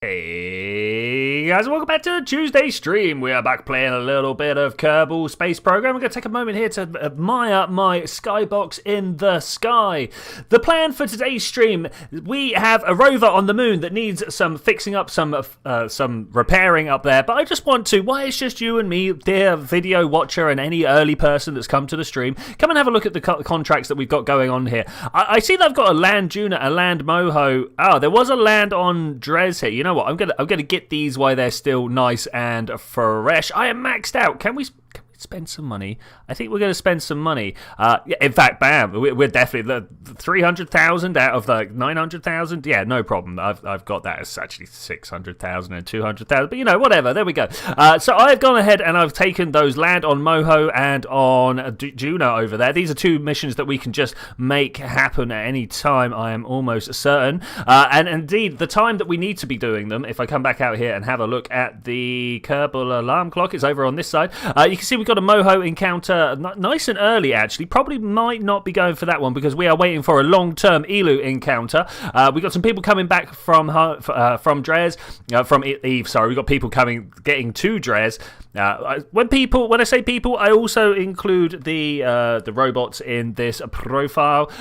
Hey guys, welcome back to the Tuesday stream. We are back playing a little bit of Kerbal Space Program. We're going to take a moment here to admire my skybox in the sky. The plan for today's stream, we have a rover on the moon that needs some fixing up, some repairing up there. But I just want to, why it's just you and me, dear video watcher and any early person that's come to the stream, come and have a look at the contracts that we've got going on here. I see that I've got a land Juna, a land Moho. Oh, there was a land on Dres here. You know what? I'm gonna get these while they're still nice and fresh. I am maxed out. Can we spend some money? I think we're going to spend some money. In fact, bam, we're definitely the 300,000 out of the 900,000. Yeah, no problem. I've got that as actually 600,000 and 200,000. But you know, whatever. There we go. So I've gone ahead and I've taken those land on Moho and on Juno over there. These are two missions that we can just make happen at any time. I am almost certain. And indeed, the time that we need to be doing them. If I come back out here and have a look at the Kerbal alarm clock, it's over on this side. You can see we've got a Moho encounter nice and early, actually. Probably might not be going for that one because we are waiting for a long-term Elu encounter. We've got some people coming back from Dres, from Eve, sorry. We've got people getting to Dres. When I say people, I also include the robots in this profile.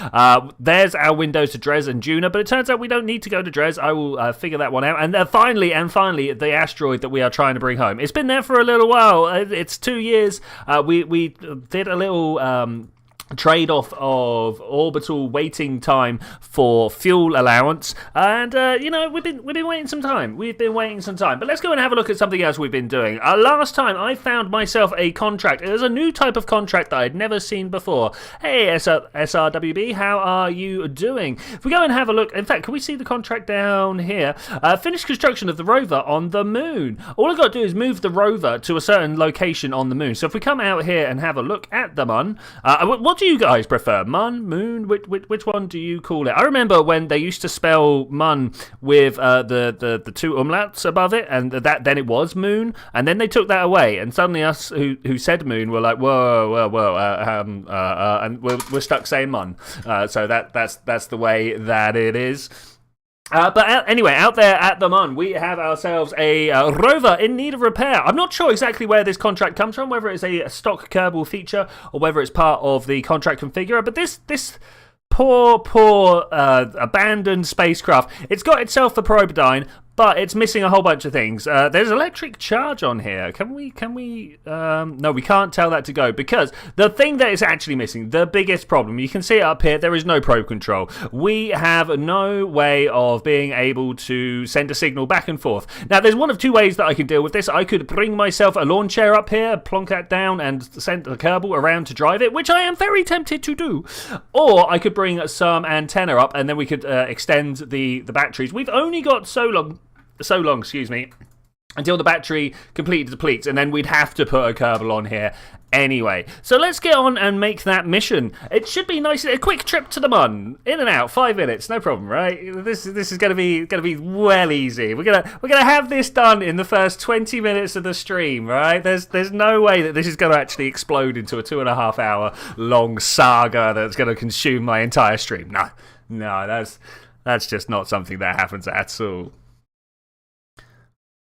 There's our windows to Dres and Juna, but it turns out we don't need to go to Dres. I will figure that one out. And finally, the asteroid that we are trying to bring home. It's been there for a little while. It's 2 years. We did a little trade-off of orbital waiting time for fuel allowance, and you know, we've been waiting some time. But let's go and have a look at something else we've been doing. Last time I found myself a contract. It was a new type of contract that I'd never seen before. Hey, SRWB, how are you doing? If we go and have a look, in fact, can we see the contract down here? Finish construction of the rover on the moon. All I've got to do is move the rover to a certain location on the moon. So if we come out here and have a look at the moon, what do you guys prefer? Mun, moon? Which one do you call it? I remember when they used to spell mun with the two umlauts above it, and then it was moon, and then they took that away, and suddenly us who said moon were like, whoa, and we're stuck saying mun. So that's the way that it is. Anyway, out there at the Mun, we have ourselves a rover in need of repair. I'm not sure exactly where this contract comes from, whether it's a stock Kerbal feature or whether it's part of the contract configurator, but this poor abandoned spacecraft, it's got itself a Probodyne, but it's missing a whole bunch of things. There's electric charge on here. Can we? No, we can't tell that to go because the thing that is actually missing, the biggest problem, you can see it up here, there is no probe control. We have no way of being able to send a signal back and forth. Now, there's one of two ways that I can deal with this. I could bring myself a lawn chair up here, plonk that down, and send the Kerbal around to drive it, which I am very tempted to do. Or I could bring some antenna up, and then we could extend the batteries. We've only got so long, until the battery completely depletes, and then we'd have to put a Kerbal on here anyway. So let's get on and make that mission. It should be nice, a quick trip to the Mun, in and out, 5 minutes, no problem, right? This is gonna be well easy. We're gonna have this done in the first 20 minutes of the stream, right? There's no way that this is gonna actually explode into a 2.5 hour long saga that's gonna consume my entire stream. No, that's just not something that happens at all.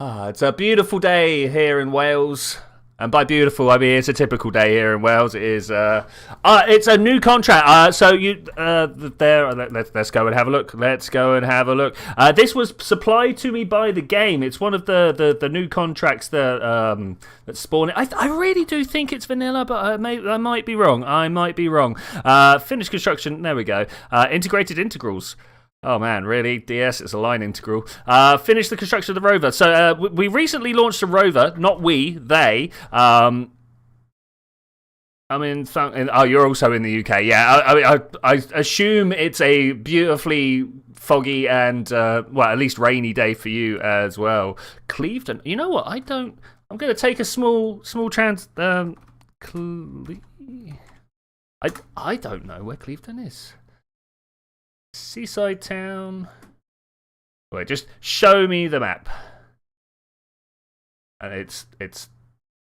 It's a beautiful day here in Wales. And by beautiful, I mean it's a typical day here in Wales. It is. It's a new contract. So you there. Let's go and have a look. This was supplied to me by the game. It's one of the new contracts that spawn it. I really do think it's vanilla, but I might be wrong. Finished construction. There we go. Integrated integrals. Oh man, really? DS, it's a line integral. Finish the construction of the rover. So we recently launched a rover, not we, they. You're also in the UK. Yeah, I assume it's a beautifully foggy and, at least rainy day for you as well. Clevedon, you know what? I'm going to take a small I don't know where Clevedon is. Seaside town. Wait, just show me the map. And it's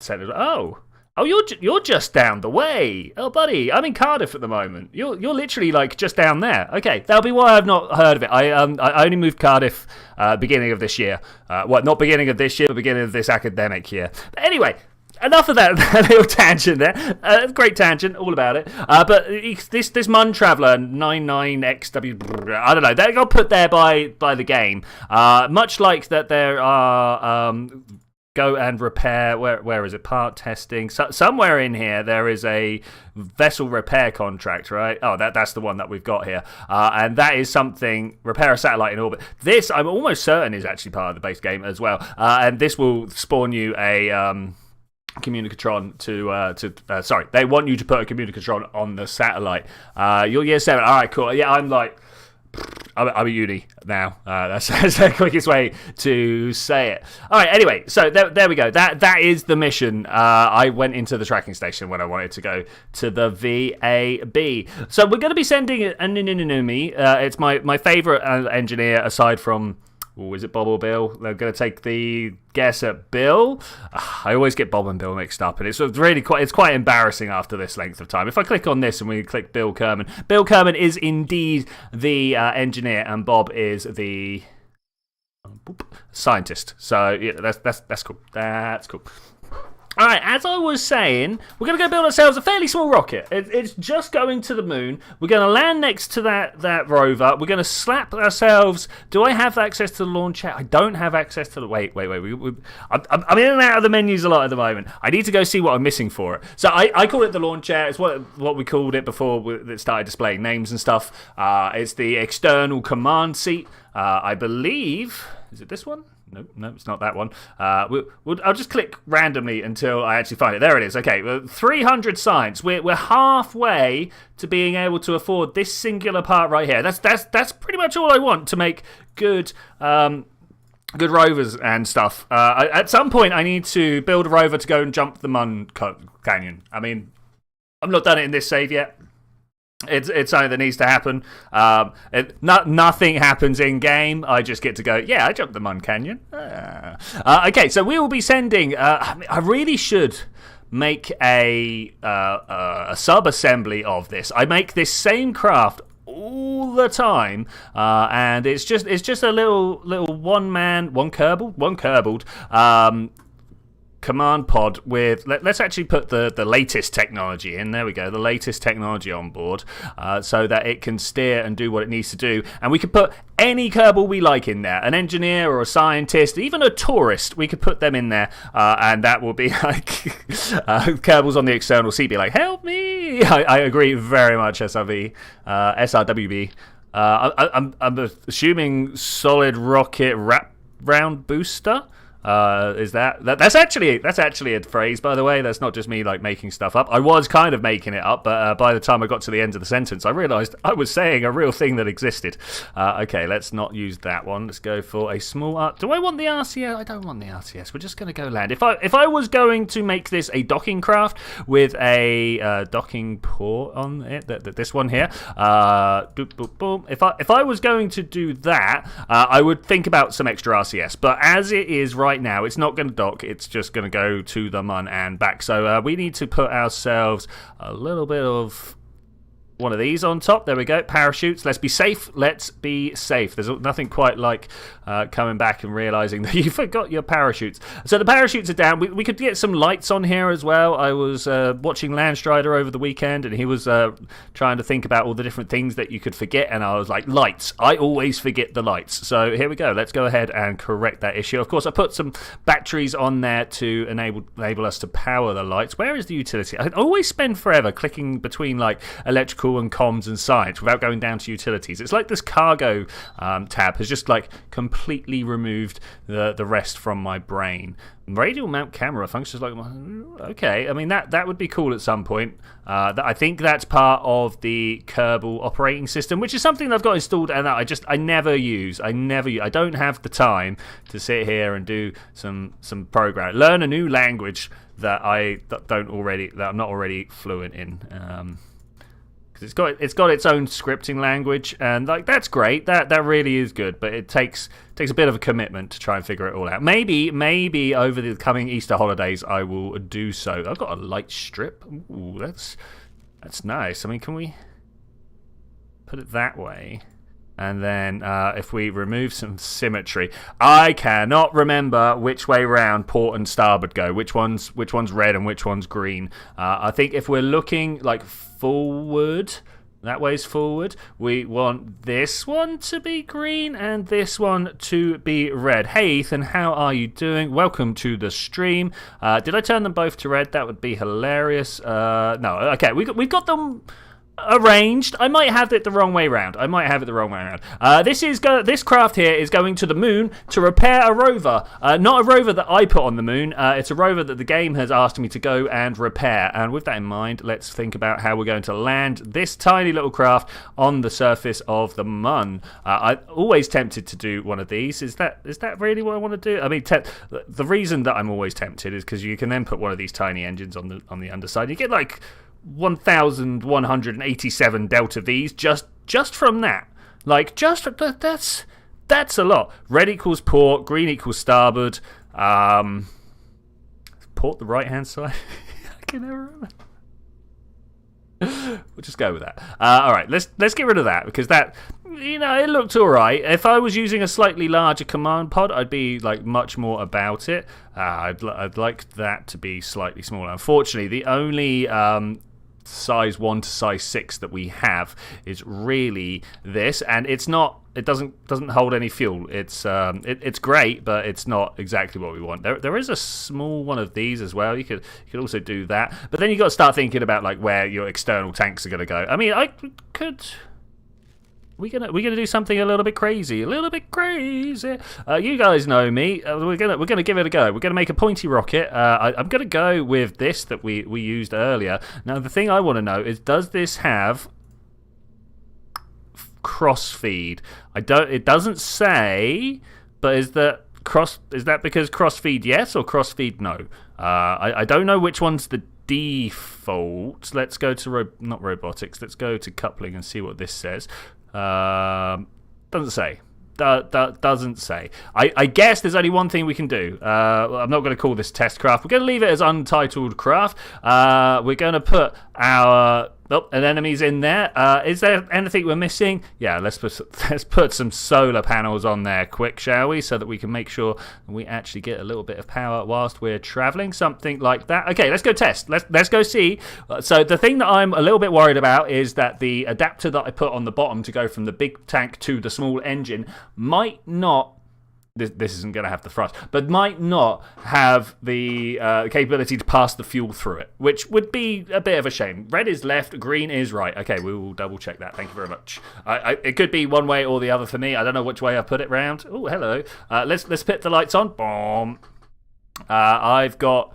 set. Oh, Oh, you're just down the way. Oh, buddy, I'm in Cardiff at the moment. You're literally like just down there. Okay, that'll be why I've not heard of it. I only moved Cardiff beginning of this year. Not beginning of this year, but beginning of this academic year. But anyway. Enough of that little tangent there. Great tangent, all about it. But this Mun Traveller 99XW, I don't know. They got put there by the game. Much like that, there are go and repair. Where is it? Part testing. Somewhere in here there is a vessel repair contract, right? Oh, that's the one that we've got here. And that is something. Repair a satellite in orbit. This I'm almost certain is actually part of the base game as well. And this will spawn you a communicatron sorry, they want you to put a communicatron on the satellite. You're year 7. All right, cool. Yeah, I'm at uni now. That's the quickest way to say it. All right, anyway, so there we go. That is the mission. I went into the tracking station when I wanted to go to the VAB. So we're going to be sending an Inunumi. It's my favourite engineer aside from... Oh, is it Bob or Bill? They're going to take the guess at Bill. I always get Bob and Bill mixed up, and it's quite embarrassing after this length of time. If I click on this and we click Bill Kerman is indeed the engineer, and Bob is the scientist. So yeah, that's cool. That's cool. All right, as I was saying, we're going to go build ourselves a fairly small rocket. It's just going to the moon. We're going to land next to that rover. We're going to slap ourselves. Do I have access to the launch chair? I don't have access to the... Wait. I'm in and out of the menus a lot at the moment. I need to go see what I'm missing for it. So I call it the launch chair. It's what we called it before it started displaying names and stuff. It's the external command seat. I believe... Is it this one? No, it's not that one. I'll just click randomly until I actually find it. There it is. Okay, 300 science. We're halfway to being able to afford this singular part right here. That's pretty much all I want to make good rovers and stuff. At some point, I need to build a rover to go and jump the Mun Canyon. I mean, I've not done it in this save yet. It's something that needs to happen. Nothing happens in game. I just get to go, yeah, I jumped the Mun Canyon. Okay, so we will be sending... I really should make a sub-assembly of this. I make this same craft all the time, and it's just a little one Kerbaled command pod with... Let's actually put the latest technology in. There we go, the latest technology on board, so that it can steer and do what it needs to do. And we could put any Kerbal we like in there, an engineer or a scientist, even a tourist. We could put them in there, and that will be like Kerbals on the external seat be like, help me. I agree very much. SRWB. I'm assuming solid rocket wrap round booster. Is that's actually a phrase, by the way. That's not just me like making stuff up. I was kind of making it up, but by the time I got to the end of the sentence, I realised I was saying a real thing that existed. Okay, let's not use that one. Let's go for a small... Do I want the RCS? I don't want the RCS. We're just going to go land. If I was going to make this a docking craft with a docking port on it, this one here, boom. If I was going to do that, I would think about some extra RCS. But as it is right now, it's not going to dock. It's just going to go to the Mun and back. So we need to put ourselves a little bit of one of these on top. There we go. Parachutes. Let's be safe. There's nothing quite like coming back and realising that you forgot your parachutes. So the parachutes are down. We could get some lights on here as well. I was watching Landstrider over the weekend, and he was trying to think about all the different things that you could forget, and I was like, lights. I always forget the lights. So here we go. Let's go ahead and correct that issue. Of course, I put some batteries on there to enable us to power the lights. Where is the utility? I always spend forever clicking between like electrical and comms and science without going down to utilities. It's like this cargo tab has just like completely removed the rest from my brain. Radial mount camera functions like... Okay, I mean, that would be cool at some point. I think that's part of the Kerbal operating system, which is something that I've got installed and that I never use. I don't have the time to sit here and do some program. Learn a new language that I'm not already fluent in. because it's got its own scripting language, and like that's great. That really is good, but it takes a bit of a commitment to try and figure it all out. Maybe over the coming Easter holidays I will do so. I've got a light strip. Ooh, that's nice. I mean, can we put it that way? And then if we remove some symmetry, I cannot remember which way round port and starboard go. Which one's red and which one's green? I think if we're looking like forward, that way's forward. We want this one to be green and this one to be red. Hey Ethan, how are you doing? Welcome to the stream. Did I turn them both to red? That would be hilarious. No, okay, we've got them arranged. I might have it the wrong way round. This craft here is going to the moon to repair a rover. Not a rover that I put on the moon. It's a rover that the game has asked me to go and repair. And with that in mind, let's think about how we're going to land this tiny little craft on the surface of the mun. I'm always tempted to do one of these. Is that really what I want to do? I mean, the reason that I'm always tempted is because you can then put one of these tiny engines on the underside. You get like 1,187 Delta V's just from that. Like, that's a lot. Red equals port, green equals starboard. Port the right hand side. I can never remember. We'll just go with that. All right, let's get rid of that, because that, it looked all right. If I was using a slightly larger command pod, I'd be like much more about it. I'd like that to be slightly smaller. Unfortunately, the only size 1 to size 6 that we have is really this, and it doesn't hold any fuel. It's great, but it's not exactly what we want. There is a small one of these as well. You could also do that, but then you got to start thinking about like where your external tanks are going to go. I mean, we're gonna do something a little bit crazy. You guys know me. We're gonna give it a go. We're gonna make a pointy rocket. I'm gonna go with this that we used earlier. Now the thing I want to know is, does this have cross feed? It doesn't say, but is that because cross feed yes or cross feed no? I don't know which one's the default. Let's go to not robotics. Let's go to coupling and see what this says. Doesn't say. Doesn't say. I guess there's only one thing we can do. I'm not going to call this test craft. We're going to leave it as untitled craft. We're going to put our an enemy's in there. Is there anything we're missing? Yeah, let's put some solar panels on there quick, shall we, so that we can make sure we actually get a little bit of power whilst we're traveling, something like that. Okay, let's go test. Let's go see. So the thing that I'm a little bit worried about is that the adapter that I put on the bottom to go from the big tank to the small engine might not. This isn't going to have the thrust, but might not have the capability to pass the fuel through it, which would be a bit of a shame. Red is left, green is right. Okay, we will double check that. Thank you very much. It could be one way or the other for me. I don't know which way I put it round. Oh, hello. Let's put the lights on. Boom. I've got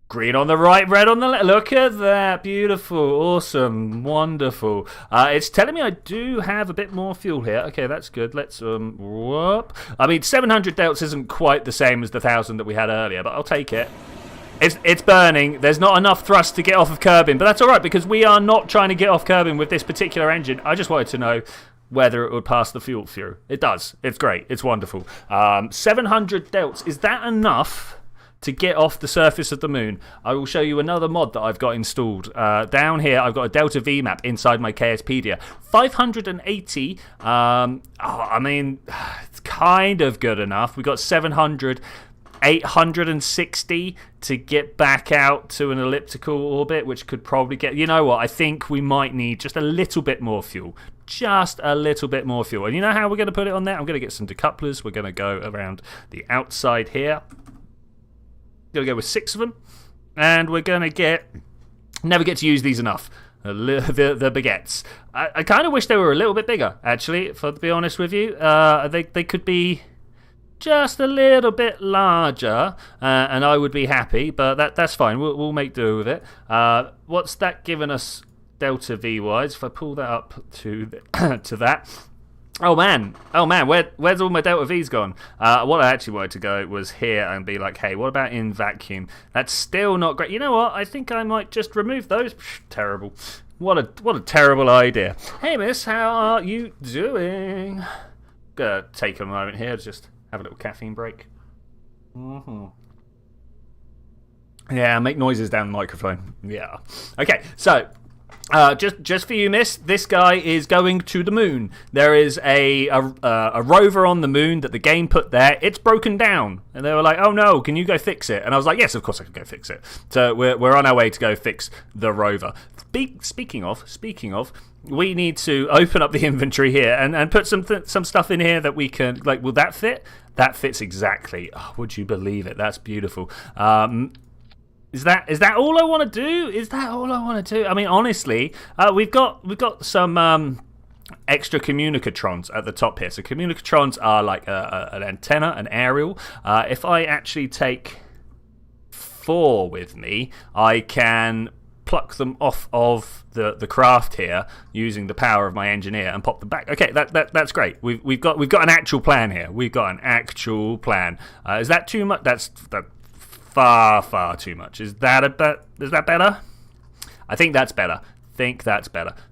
green on the right, red on the left. Look at that. Beautiful. Awesome. Wonderful. It's telling me I do have a bit more fuel here. Okay, that's good. Let's, whoop. I mean, 700 delts isn't quite the same as the 1,000 that we had earlier, but I'll take it. It's burning. There's not enough thrust to get off of Kerbin, but that's all right, because we are not trying to get off Kerbin with this particular engine. I just wanted to know whether it would pass the fuel through. It does. It's great. It's wonderful. 700 delts. Is that enough to get off the surface of the moon? I will show you another mod that I've got installed. Down here, I've got a Delta V map inside my KSpedia. 580. I mean, it's kind of good enough. We got 700. 860 to get back out to an elliptical orbit, which could probably get... You know what? I think we might need just a little bit more fuel. Just a little bit more fuel. And you know how we're going to put it on there? I'm going to get some decouplers. We're going to go around the outside here. Going to go with 6 of them, and we're going to never get to use these enough. The baguettes. I kind of wish they were a little bit bigger, actually, to be honest with you. They could be just a little bit larger, and I would be happy, but that's fine. We'll make do with it. What's that giving us Delta V wise? If I pull that up to that. Oh man, where's all my Delta V's gone? What I actually wanted to go was here and be like, hey, what about in vacuum? That's still not great. You know what? I think I might just remove those. Terrible. What a terrible idea. Hey, miss, how are you doing? Gonna take a moment here to just have a little caffeine break. Yeah, make noises down the microphone. Yeah. Okay, so just for you, miss, this guy is going to the moon. There is a rover on the moon that the game put there. It's broken down, and they were like, "Oh no, can you go fix it?" And I was like, "Yes, of course I can go fix it." So we're on our way to go fix the rover. Speaking of, we need to open up the inventory here and put some stuff in here that we can, like, will that fit? That fits exactly. Oh, would you believe it? That's beautiful. Is that all I want to do? Is that all I want to do? I mean, honestly, we've got some extra communicatrons at the top here. So communicatrons are like an antenna, an aerial. If I actually take 4 with me, I can pluck them off of the craft here using the power of my engineer and pop them back. Okay, that's great. We've got an actual plan here. We've got an actual plan. Is that too much? That's far too much. Is that better? I think that's better.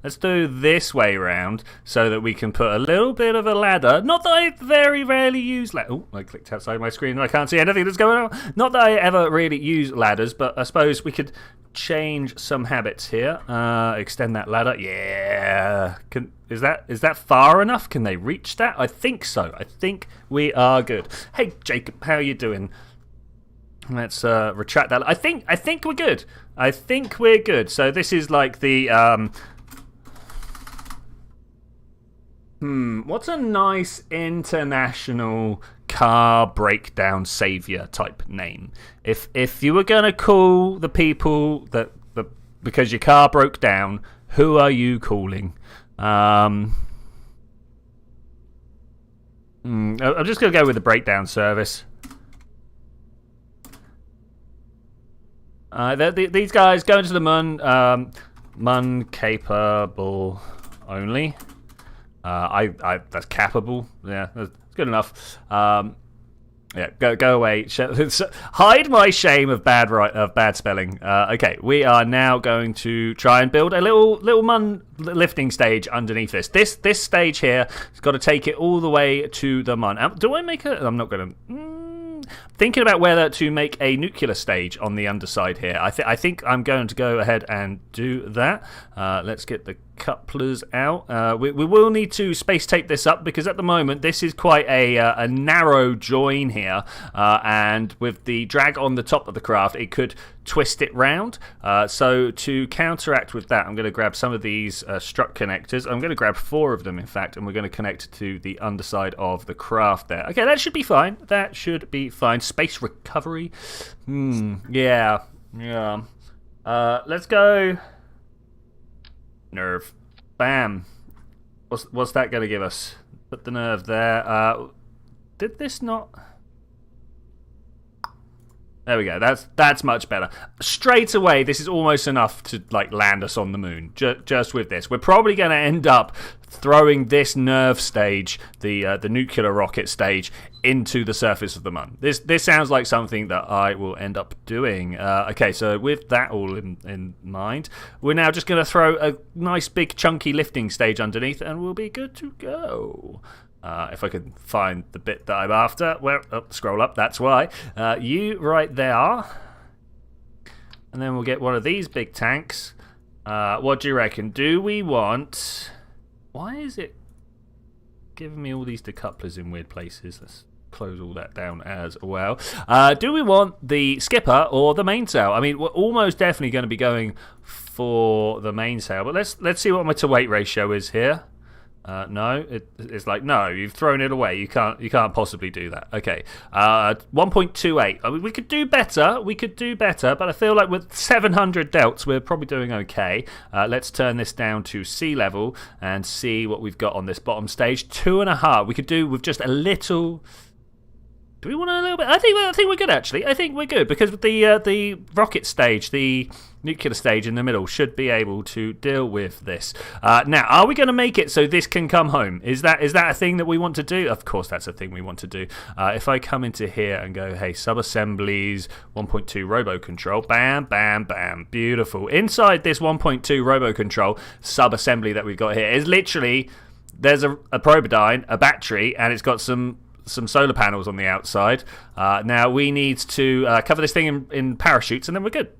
Let's do this way round so that we can put a little bit of a ladder. Not that I very rarely use ladders. Oh, I clicked outside my screen and I can't see anything that's going on. Not that I ever really use ladders, but I suppose we could change some habits here. Extend that ladder. Yeah. Is that far enough? Can they reach that? I think so. I think we are good. Hey, Jacob, how are you doing? Let's retract that. I think we're good. So this is like the what's a nice international car breakdown savior type name? If you were gonna call the people that because your car broke down, who are you calling? I'm just gonna go with the breakdown service. These guys going to the mun capable only. That's capable. Yeah, that's good enough. Yeah, go away. Hide my shame of bad spelling. Okay, we are now going to try and build a little mun lifting stage underneath this. This stage here has got to take it all the way to the mun. Do I make I'm not going to. Thinking about whether to make a nuclear stage on the underside here. I think I'm going to go ahead and do that. Let's get the couplers out. We will need to space tape this up because at the moment this is quite a narrow join here, and with the drag on the top of the craft it could twist it round. So to counteract with that, I'm going to grab some of these strut connectors. I'm going to grab 4 of them, in fact, and we're going to connect to the underside of the craft there. Okay, that should be fine. Space recovery. Yeah. Let's go. Nerve. Bam. What's that going to give us? Put the nerve there. Did this not... There we go. That's much better. Straight away, this is almost enough to like land us on the moon. Just with this, we're probably going to end up throwing this nerve stage, the nuclear rocket stage, into the surface of the moon. This sounds like something that I will end up doing. Okay, so with that all in mind, we're now just going to throw a nice big chunky lifting stage underneath, and we'll be good to go. If I can find the bit that I'm after. Well, scroll up, that's why. You right there. And then we'll get one of these big tanks. What do you reckon? Do we want... Why is it giving me all these decouplers in weird places? Let's close all that down as well. Do we want the skipper or the mainsail? I mean, we're almost definitely going to be going for the mainsail. But let's see what my to-weight ratio is here. No, it's like, no, you've thrown it away. You can't possibly do that. Okay, 1.28. I mean, we could do better, but I feel like with 700 delts, we're probably doing okay. Let's turn this down to sea level and see what we've got on this bottom stage. 2.5. We could do with just a little Do we want a little bit? I think we're good actually. I think we're good because the rocket stage, the nuclear stage in the middle, should be able to deal with this. Now, are we going to make it so this can come home? Is that a thing that we want to do? Of course, that's a thing we want to do. If I come into here and go, hey, sub-assemblies, 1.2 robo control, bam, bam, bam, beautiful. Inside this 1.2 robo control sub-assembly that we've got here is literally, there's a Probodyne, a battery, and it's got some solar panels on the outside. Now we need to cover this thing in parachutes, and then we're good.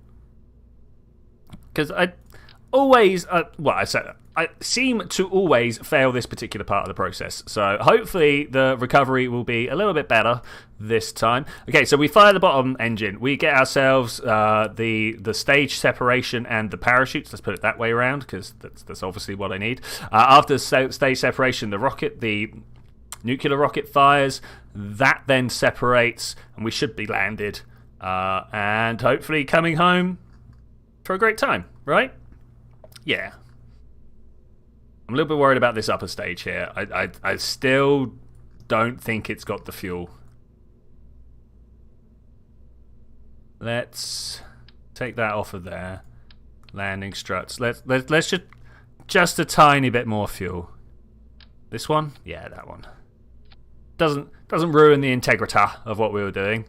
Because I always, I seem to always fail this particular part of the process. So hopefully the recovery will be a little bit better this time. Okay, so we fire the bottom engine. We get ourselves the stage separation and the parachutes. Let's put it that way around, because that's obviously what I need. After stage separation, the nuclear rocket fires, that then separates, and we should be landed, and hopefully coming home for a great time, right? Yeah. I'm a little bit worried about this upper stage here. I still don't think it's got the fuel. Let's take that off of there. Landing struts. Let's just a tiny bit more fuel. This one? Yeah, that one. Doesn't ruin the integrity of what we were doing.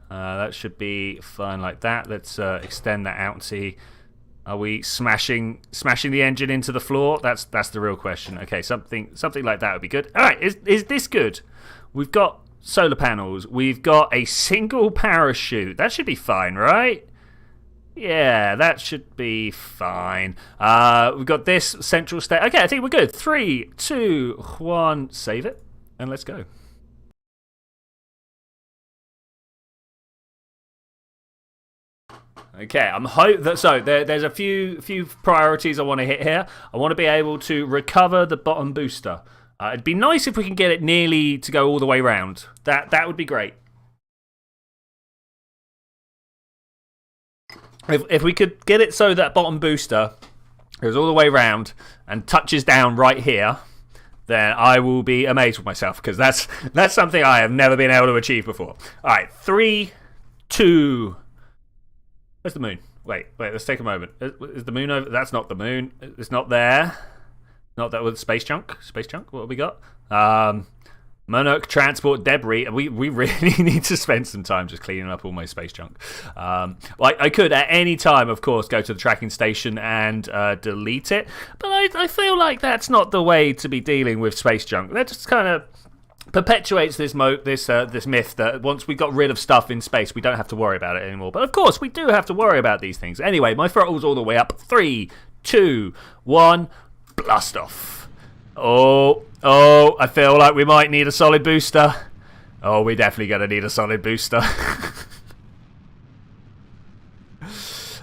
That should be fine like that. Let's extend that out and see. Are we smashing the engine into the floor? That's the real question. Okay, something like that would be good. All right, is this good? We've got solar panels. We've got a single parachute. That should be fine, right? Yeah, that should be fine. We've got this central state. Okay, I think we're good. 3, 2, 1. Save it, and let's go. Okay, there's a few priorities I want to hit here. I want to be able to recover the bottom booster. It'd be nice if we can get it nearly to go all the way round. That would be great. If we could get it so that bottom booster goes all the way round and touches down right here, then I will be amazed with myself, because that's something I have never been able to achieve before. All right, 3, 2. Where's the moon? Wait, let's take a moment. Is the moon over? That's not the moon. It's not there. Not that with space junk. Space junk, what have we got? Monarch transport debris. We really need to spend some time just cleaning up all my space junk. I could at any time, of course, go to the tracking station and delete it, but I feel like that's not the way to be dealing with space junk. That just kind of perpetuates this myth that once we got rid of stuff in space, we don't have to worry about it anymore. But of course, we do have to worry about these things. Anyway, my throttle's all the way up. 3, 2, 1, blast off. Oh, I feel like we might need a solid booster. Oh, we're definitely going to need a solid booster.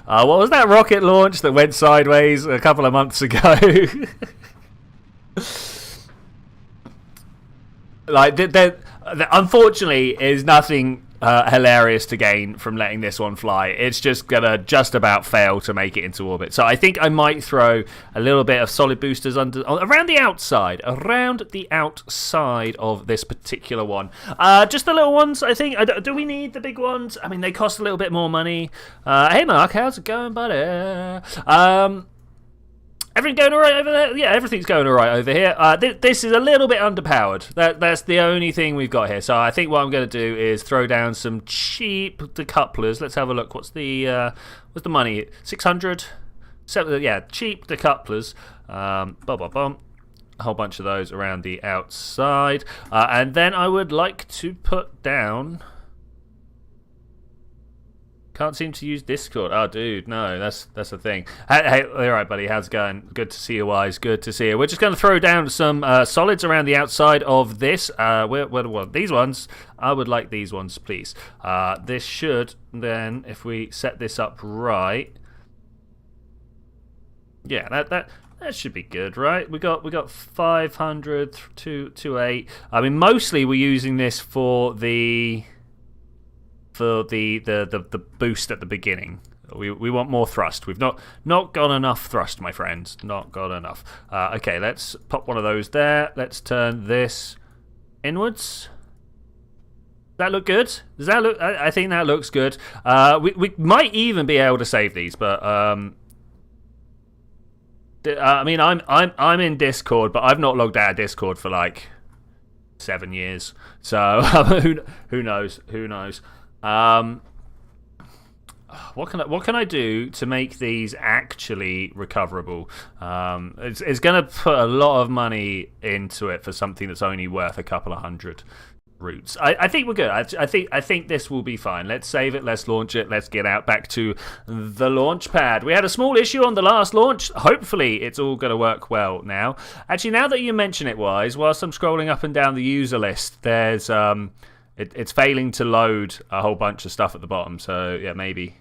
What was that rocket launch that went sideways a couple of months ago? Like, there unfortunately is nothing hilarious to gain from letting this one fly. It's just gonna just about fail to make it into orbit. So I think I might throw a little bit of solid boosters around the outside of this particular one. Just the little ones, I think. Do we need the big ones? I mean, they cost a little bit more money. Hey Mark, how's it going, buddy? Everything going alright over there? Yeah, everything's going alright over here. This is a little bit underpowered. That's the only thing we've got here. So I think what I'm going to do is throw down some cheap decouplers. Let's have a look. What's the money? 600? Yeah, cheap decouplers. A whole bunch of those around the outside. And then I would like to put down... Can't seem to use Discord. Oh, dude, no, that's the thing. Hey, all right, buddy, how's it going? Good to see you, Wise. Good to see you. We're just going to throw down some solids around the outside of this. These ones? I would like these ones, please. This should then, if we set this up right, yeah, that should be good, right? We got 500 to 8. I mean, mostly we're using this for the boost at the beginning. We want more thrust. We've not got enough thrust, my friends. Not got enough. Okay, let's pop one of those there. Let's turn this inwards. that look good? Does that look? I think that looks good. We might even be able to save these, but I mean, I'm in Discord, but I've not logged out of Discord for like 7 years. So who knows? Who knows? What can I do to make these actually recoverable? It's going to put a lot of money into it for something that's only worth a couple of hundred roots. I think we're good. I think this will be fine. Let's save it. Let's launch it. Let's get out back to the launch pad. We had a small issue on the last launch. Hopefully, it's all going to work well now. Actually, now that you mention it, Wise, whilst I'm scrolling up and down the user list, there's it's failing to load a whole bunch of stuff at the bottom. So yeah, maybe.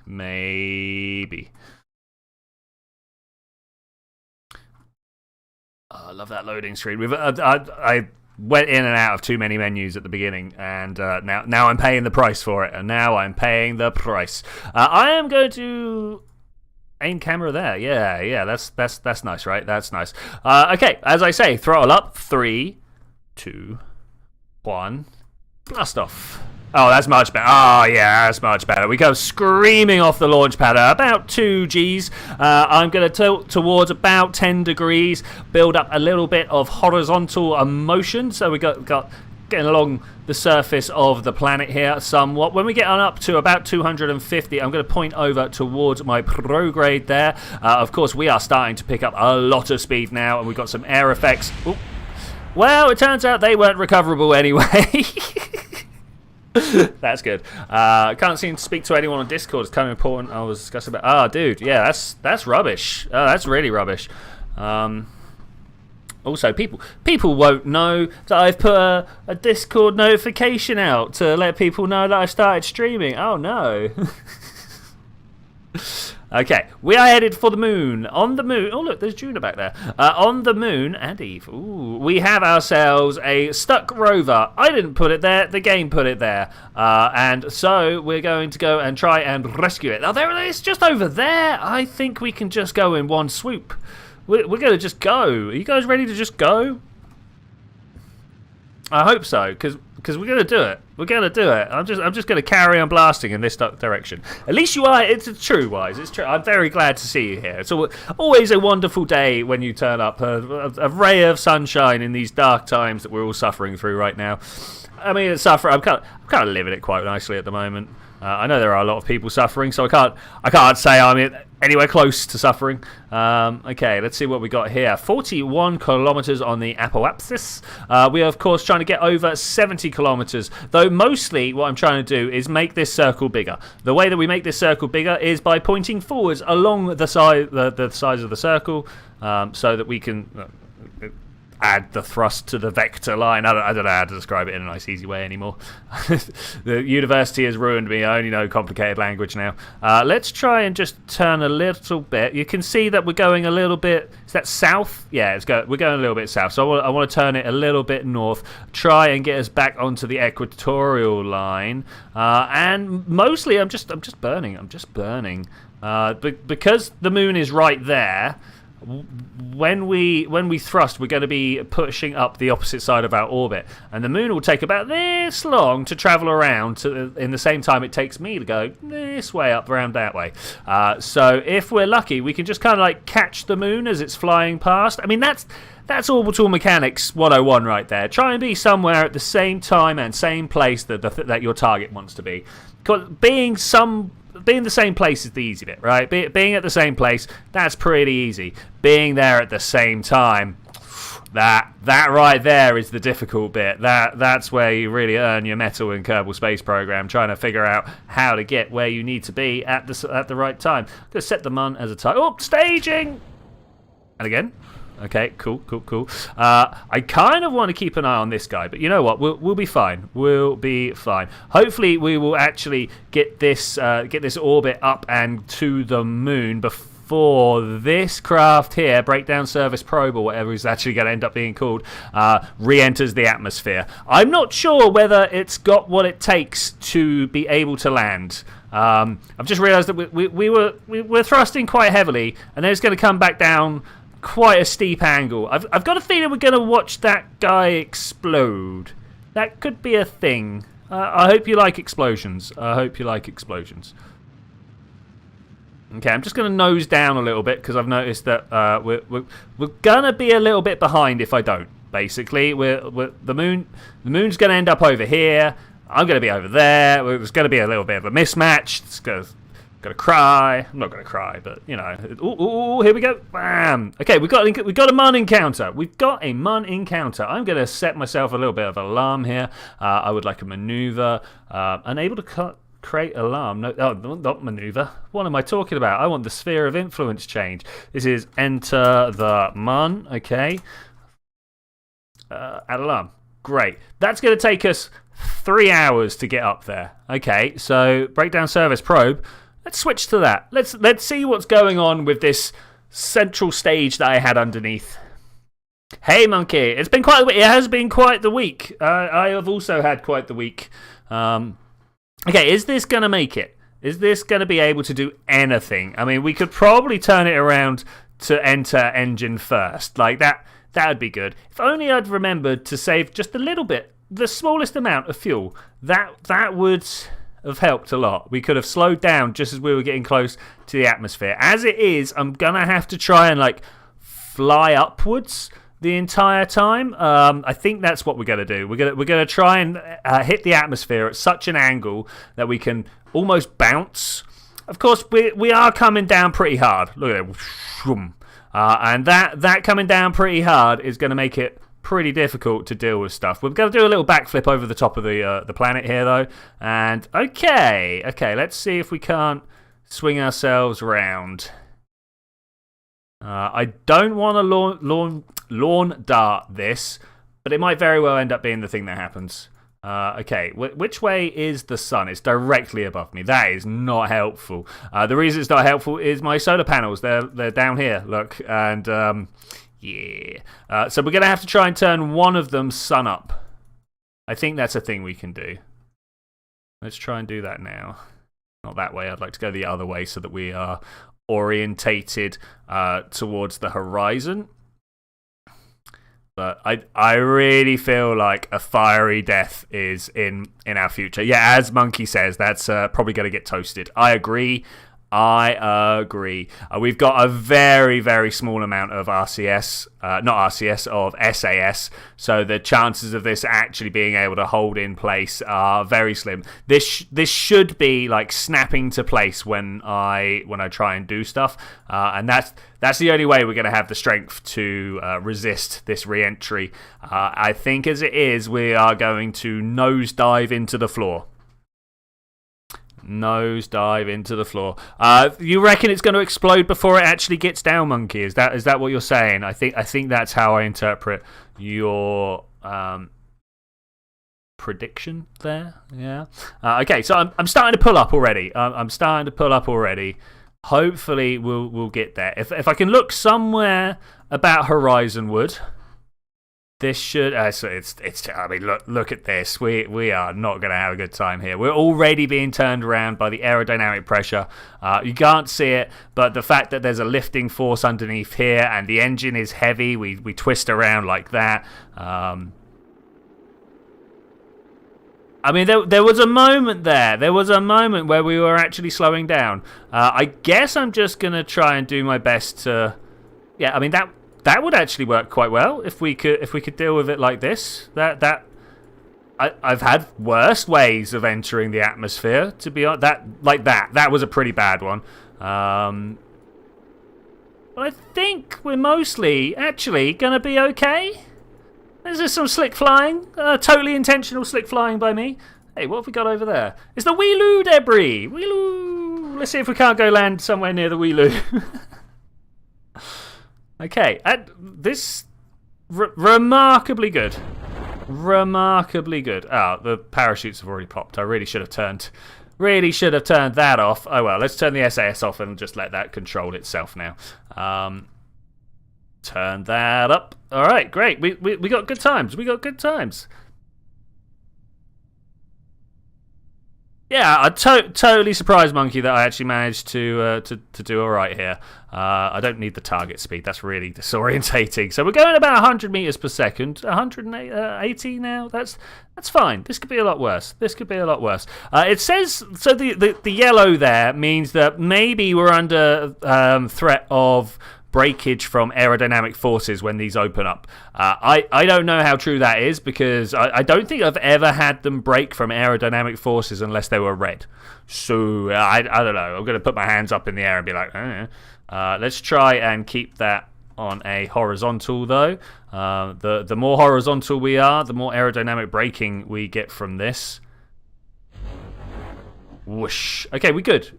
Oh, I love that loading screen. I went in and out of too many menus at the beginning, and now I'm paying the price for it. And now I'm paying the price. I am going to aim camera there. Yeah. That's nice, right? That's nice. Okay, as I say, throttle up. 3, 2, 1. Blast off. Oh, that's much better. Oh, yeah, that's much better. We go screaming off the launch pad at about 2 Gs. I'm going to tilt towards about 10 degrees, build up a little bit of horizontal motion. So we got getting along the surface of the planet here somewhat. When we get on up to about 250, I'm going to point over towards my prograde there. Of course, we are starting to pick up a lot of speed now, and we've got some air effects. Ooh. Well, it turns out they weren't recoverable anyway. That's good. Can't seem to speak to anyone on Discord. It's kind of important. I was discussing about. Oh, dude, yeah, that's rubbish. Oh, that's really rubbish. Also, people won't know that I've put a Discord notification out to let people know that I've started streaming. Oh no. Okay, we are headed for the moon. On the moon, oh look, there's Juna back there. On the moon, and Eve, ooh, we have ourselves a stuck rover. I didn't put it there, the game put it there. And so we're going to go and try and rescue it. Now there it is, just over there. I think we can just go in one swoop. We're going to just go. Are you guys ready to just go? I hope so, because we're going to do it. We're going to do it. I'm just going to carry on blasting in this direction. At lease you are. It's true, Wise. It's true. I'm very glad to see you here. It's always a wonderful day when you turn up. A ray of sunshine in these dark times that we're all suffering through right now. I mean, I'm kind of living it quite nicely at the moment. I know there are a lot of people suffering, so I can't say I'm anywhere close to suffering. Okay, let's see what we got here. 41 kilometers on the apoapsis. We are, of course, trying to get over 70 kilometers, though mostly what I'm trying to do is make this circle bigger. The way that we make this circle bigger is by pointing forwards along the size of the circle, so that we can add the thrust to the vector line. I don't know how to describe it in a nice, easy way anymore. The university has ruined me. I only know complicated language now. Let's try and just turn a little bit. You can see that we're going a little bit. Is that south? Yeah, we're going a little bit south. So I want to turn it a little bit north. Try and get us back onto the equatorial line. And mostly, I'm just burning. Because the moon is right there. When we thrust, we're going to be pushing up the opposite side of our orbit, and the moon will take about this long to travel around in the same time it takes me to go this way up around that way. So if we're lucky, we can just kind of like catch the moon as it's flying past. I mean, that's orbital mechanics 101 right there. Try and be somewhere at the same time and same place that your target wants to be. Being the same place is the easy bit, right? Being at the same place, that's pretty easy. Being there at the same time, that right there is the difficult bit. That's where you really earn your metal in Kerbal Space Program, trying to figure out how to get where you need to be at the right time. I'm going to set the mun as a type. Oh, staging! And again. Okay, cool. I kind of want to keep an eye on this guy, but you know what? We'll be fine. We'll be fine. Hopefully, we will actually get this orbit up and to the moon before this craft here, Breakdown Service Probe or whatever is actually going to end up being called, re-enters the atmosphere. I'm not sure whether it's got what it takes to be able to land. I've just realised that we were thrusting quite heavily, and then it's going to come back down quite a steep angle. I've got a feeling we're going to watch that guy explode. That could be a thing. I hope you like explosions. I hope you like explosions. Okay, I'm just going to nose down a little bit because I've noticed that we're going to be a little bit behind if I don't. Basically, the moon's going to end up over here. I'm going to be over there. There's going to be a little bit of a mismatch. It's going to cry. I'm not going to cry, but you know. Ooh, here we go. Bam. Okay, we got a mun encounter. We've got a mun encounter. I'm going to set myself a little bit of alarm here. I would like a maneuver. Unable to create alarm. No, not maneuver. What am I talking about? I want the sphere of influence change. This is enter the mun. Okay. Add alarm. Great. That's going to take us 3 hours to get up there. Okay. So breakdown service probe. Let's switch to that. Let's see what's going on with this central stage that I had underneath. Hey, monkey. It has been quite the week. I have also had quite the week. Okay, is this going to make it? Is this going to be able to do anything? I mean, we could probably turn it around to enter engine first. Like that would be good. If only I'd remembered to save just a little bit, the smallest amount of fuel. That would have helped a lot. We could have slowed down just as we were getting close to the atmosphere. As it is, I'm going to have to try and like fly upwards the entire time. I think that's what we're going to do. We're going to try and hit the atmosphere at such an angle that we can almost bounce. Of course, we are coming down pretty hard. Look at it. And that coming down pretty hard is going to make it pretty difficult to deal with stuff. We're going to do a little backflip over the top of the planet here, though. And okay, let's see if we can't swing ourselves round. I don't want to lawn dart this, but it might very well end up being the thing that happens. Okay, which way is the sun? It's directly above me. That is not helpful. The reason it's not helpful is my solar panels. They're down here, look. And, yeah. So we're going to have to try and turn one of them sun up. I think that's a thing we can do. Let's try and do that now. Not that way. I'd like to go the other way so that we are orientated towards the horizon. But I really feel like a fiery death is in our future. Yeah, as Monkey says, that's probably going to get toasted. I agree. We've got a very, very small amount of of SAS, so the chances of this actually being able to hold in place are very slim. This should be like snapping to place when I try and do stuff, and that's the only way we're going to have the strength to resist this re-entry. I think as it is, we are going to nosedive into the floor. Nosedive into the floor. You reckon it's going to explode before it actually gets down, Monkey? Is that what you're saying? I think that's how I interpret your prediction there. Yeah. Okay, so I'm starting to pull up already. Hopefully we'll get there. If I can look somewhere about horizonward. This should. I mean, look at this. We are not going to have a good time here. We're already being turned around by the aerodynamic pressure. You can't see it, but the fact that there's a lifting force underneath here and the engine is heavy, we twist around like that. I mean, there was a moment there. There was a moment where we were actually slowing down. I guess I'm just going to try and do my best to. Yeah, I mean that would actually work quite well if we could deal with it like this. I've had worse ways of entering the atmosphere, to be honest. That was a pretty bad one. But I think we're mostly actually gonna be okay. There's just some slick flying, totally intentional slick flying by me. Hey, what have we got over there? It's the Wheeloo debris. Wheeloo. Let's see if we can't go land somewhere near the Wheeloo. Okay, this remarkably good. Remarkably good. Oh, the parachutes have already popped. I really should have turned that off. Oh well, let's turn the SAS off and just let that control itself now. Turn that up. All right, great. We got good times. Yeah, I'm totally surprised, Monkey, that I actually managed to do all right here. I don't need the target speed. That's really disorientating. So we're going about 100 meters per second. 180 now. That's fine. This could be a lot worse. It says so. The yellow there means that maybe we're under threat of breakage from aerodynamic forces when these open up. I don't know how true that is because I don't think I've ever had them break from aerodynamic forces unless they were red. So I don't know. I'm going to put my hands up in the air and be like, let's try and keep that on a horizontal though. The more horizontal we are, the more aerodynamic braking we get from this. Whoosh. Okay, we good.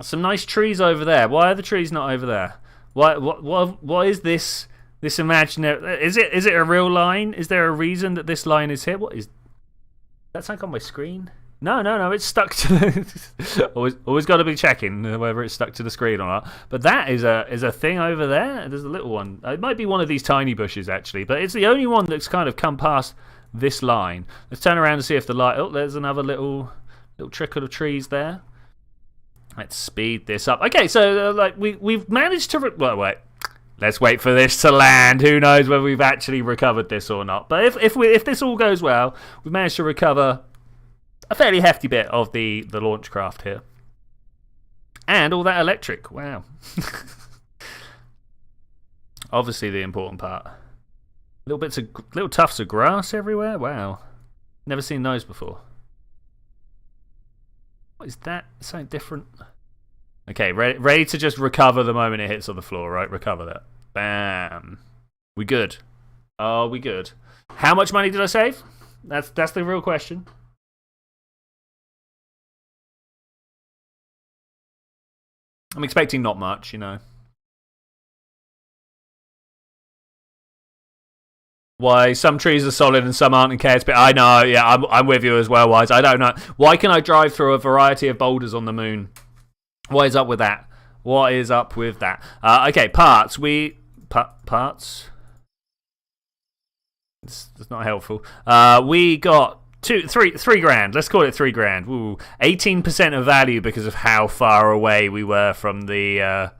Some nice trees over there. Why are the trees not over there? What is this imaginary? Is it a real line? Is there a reason that this line is here? What is that? Something on my screen? No. It's stuck to the always got to be checking whether it's stuck to the screen or not. But that is a thing over there. There's a little one. It might be one of these tiny bushes actually, but it's the only one that's kind of come past this line. Let's turn around and see if the light. Oh, there's another little trickle of trees there. Let's speed this up. Okay, so we've managed to. Well, wait. Let's wait for this to land. Who knows whether we've actually recovered this or not? But if this all goes well, we've managed to recover a fairly hefty bit of the launch craft here, and all that electric. Wow. Obviously, the important part. Little tufts of grass everywhere. Wow, never seen those before. What is that? Something different. Okay, ready to just recover the moment it hits on the floor, right? Recover that. Bam. We good. Oh, we good. How much money did I save? That's the real question. I'm expecting not much, you know. Why some trees are solid and some aren't in chaos, but I know, yeah, I'm with you as well, Wise. I don't know. Why can I drive through a variety of boulders on the moon? What is up with that? Okay, parts. Parts? It's not helpful. We got three grand. Let's call it 3 grand. Ooh, 18% of value because of how far away we were from the...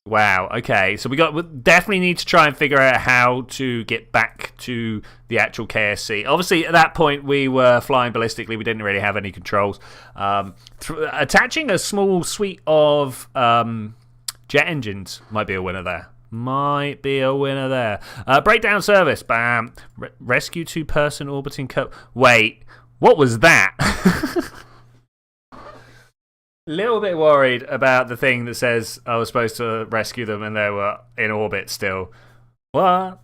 Wow, okay, so we definitely need to try and figure out how to get back to the actual KSC. Obviously, at that point, we were flying ballistically. We didn't really have any controls. Attaching a small suite of jet engines might be a winner there. Breakdown service, bam. Rescue 2-person orbiting Wait, what was that? Little bit worried about the thing that says I was supposed to rescue them and they were in orbit still. What?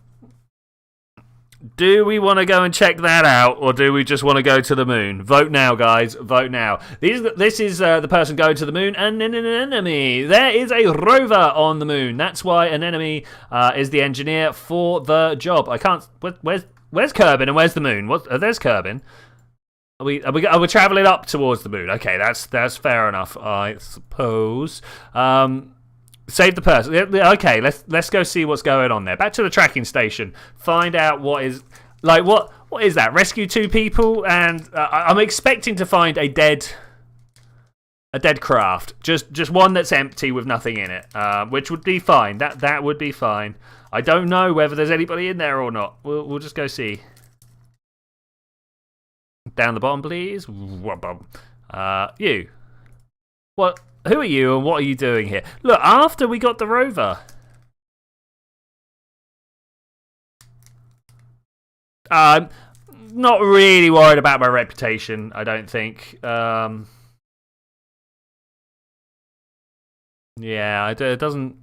Do we want to go and check that out, or do we just want to go to the moon? Vote now, guys. Vote now. This is the person going to the moon and an enemy. There is a rover on the moon. That's why an enemy is the engineer for the job. I can't. Where's Kerbin and where's the moon? There's Kerbin. Are we travelling up towards the moon? Okay, that's fair enough, I suppose. Save the person. Okay, let's go see what's going on there. Back to the tracking station. Find out what is that? Rescue 2 people, and I'm expecting to find a dead craft. Just one that's empty with nothing in it, which would be fine. That would be fine. I don't know whether there's anybody in there or not. We'll just go see. Down the bottom, please. You. What? Who are you and what are you doing here? Look, after we got the rover. I'm not really worried about my reputation, I don't think. Yeah, it doesn't...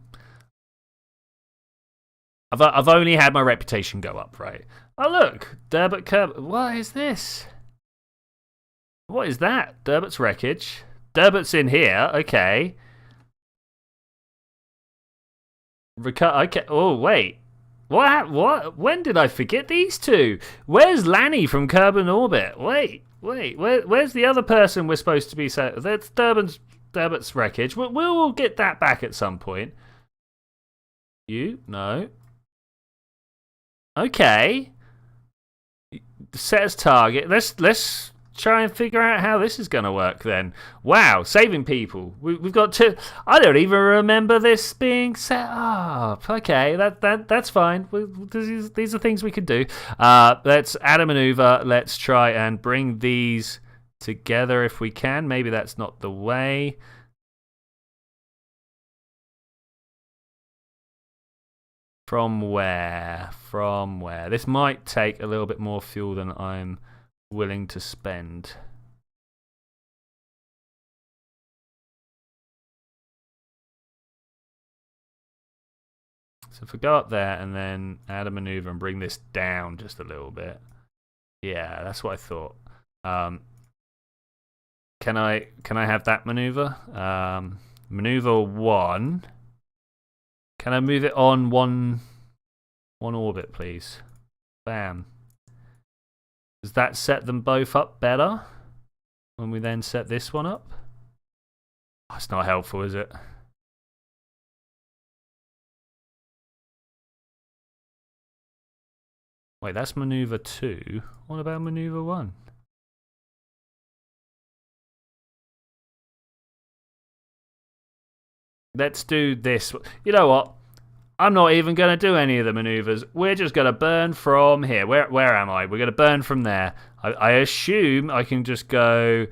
I've only had my reputation go up, right? Oh, look. Derbert Kerbal. What is this? What is that? Derbert's wreckage. Derbert's in here. Okay. Okay. Oh, wait. What? When did I forget these two? Where's Lanny from Kerbal Orbit? Wait. Where's the other person we're supposed to be? That's Derbert's wreckage. We'll get that back at some point. You? No. Okay. set as target. Let's try and figure out how this is going to work then. Wow, saving people. We've got two. I don't even remember this being set up. Okay, that's fine. These are things we could do. Let's add a maneuver. Let's try and bring these together if we can. Maybe that's not the way. From where? From where? This might take a little bit more fuel than I'm willing to spend. So if we go up there and then add a maneuver and bring this down just a little bit. Yeah, that's what I thought. Can I have that maneuver? Maneuver 1. Can I move it on one orbit, please? Bam. Does that set them both up better when we then set this one up? Oh, it's not helpful, is it? Wait, that's maneuver 2. What about maneuver 1? Let's do this. You know what? I'm not even going to do any of the maneuvers. We're just going to burn from here. Where am I? We're going to burn from there. I assume I can just go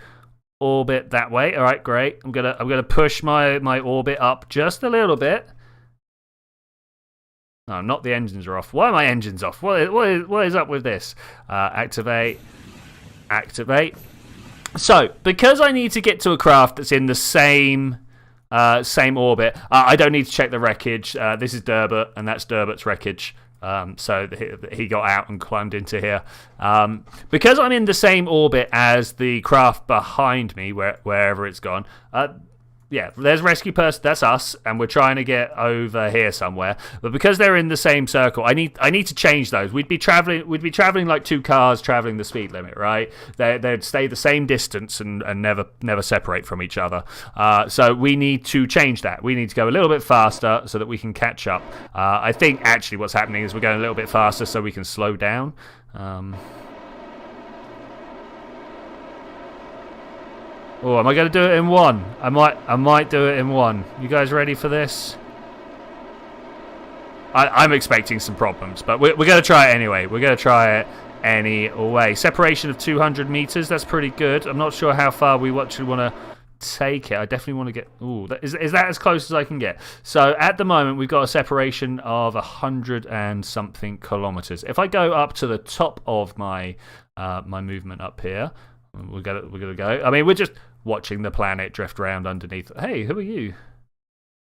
orbit that way. All right, great. I'm gonna push my orbit up just a little bit. No, not the engines are off. Why are my engines off? What is up with this? Activate. Activate. So, because I need to get to a craft that's in the same orbit, I don't need to check the wreckage. This is Durbert, and that's Durbert's wreckage. So he got out and climbed into here. Because I'm in the same orbit as the craft behind me, wherever it's gone. Yeah, there's rescue person. That's us, and we're trying to get over here somewhere. But because they're in the same circle, I need to change those. We'd be traveling like two cars traveling the speed limit, right? They'd stay the same distance and never separate from each other. So we need to change that. We need to go a little bit faster so that we can catch up. I think actually what's happening is we're going a little bit faster so we can slow down. Oh, am I going to do it in one? I might do it in one. You guys ready for this? I'm expecting some problems, but we're going to try it anyway. We're going to try it anyway. Separation of 200 meters. That's pretty good. I'm not sure how far we actually want to take it. I definitely want to get... Ooh, is that as close as I can get? So at the moment, we've got a separation of 100 and something kilometers. If I go up to the top of my my movement up here... We're gonna go. I mean, we're just watching the planet drift around underneath. Hey, who are you?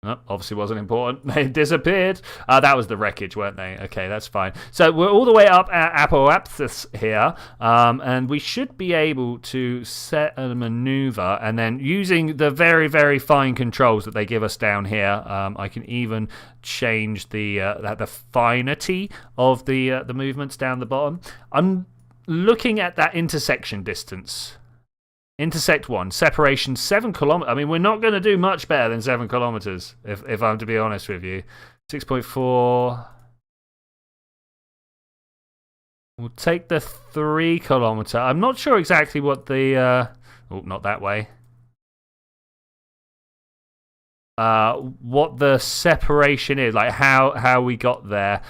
Oh, obviously wasn't important. They disappeared. That was the wreckage, weren't they? Okay, that's fine. So we're all the way up at Apoapsis here, and we should be able to set a maneuver, and then using the very, very fine controls that they give us down here, I can even change the finity of the movements down the bottom. I'm looking at that intersection distance. Intersect 1, separation 7 kilometers. I mean, we're not going to do much better than 7 kilometers, if I'm to be honest with you. 6.4. We'll take the 3 kilometer. I'm not sure exactly what the... oh, not that way. What the separation is, like how we got there.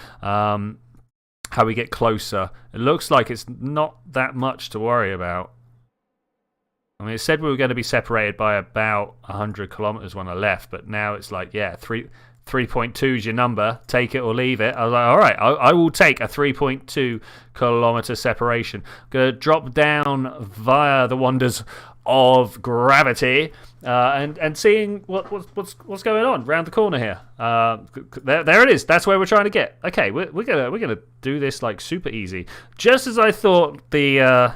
How we get closer. It looks like it's not that much to worry about. I mean, it said we were going to be separated by about 100 kilometers when I left, but now it's like, yeah, 3.2 is your number. Take it or leave it. I was like, all right, I will take a 3.2 kilometer separation. I'm going to drop down via the wonders of gravity and seeing what's going on round the corner here. There it is. That's where we're trying to get. Okay, we're gonna do this like super easy. Just as I thought the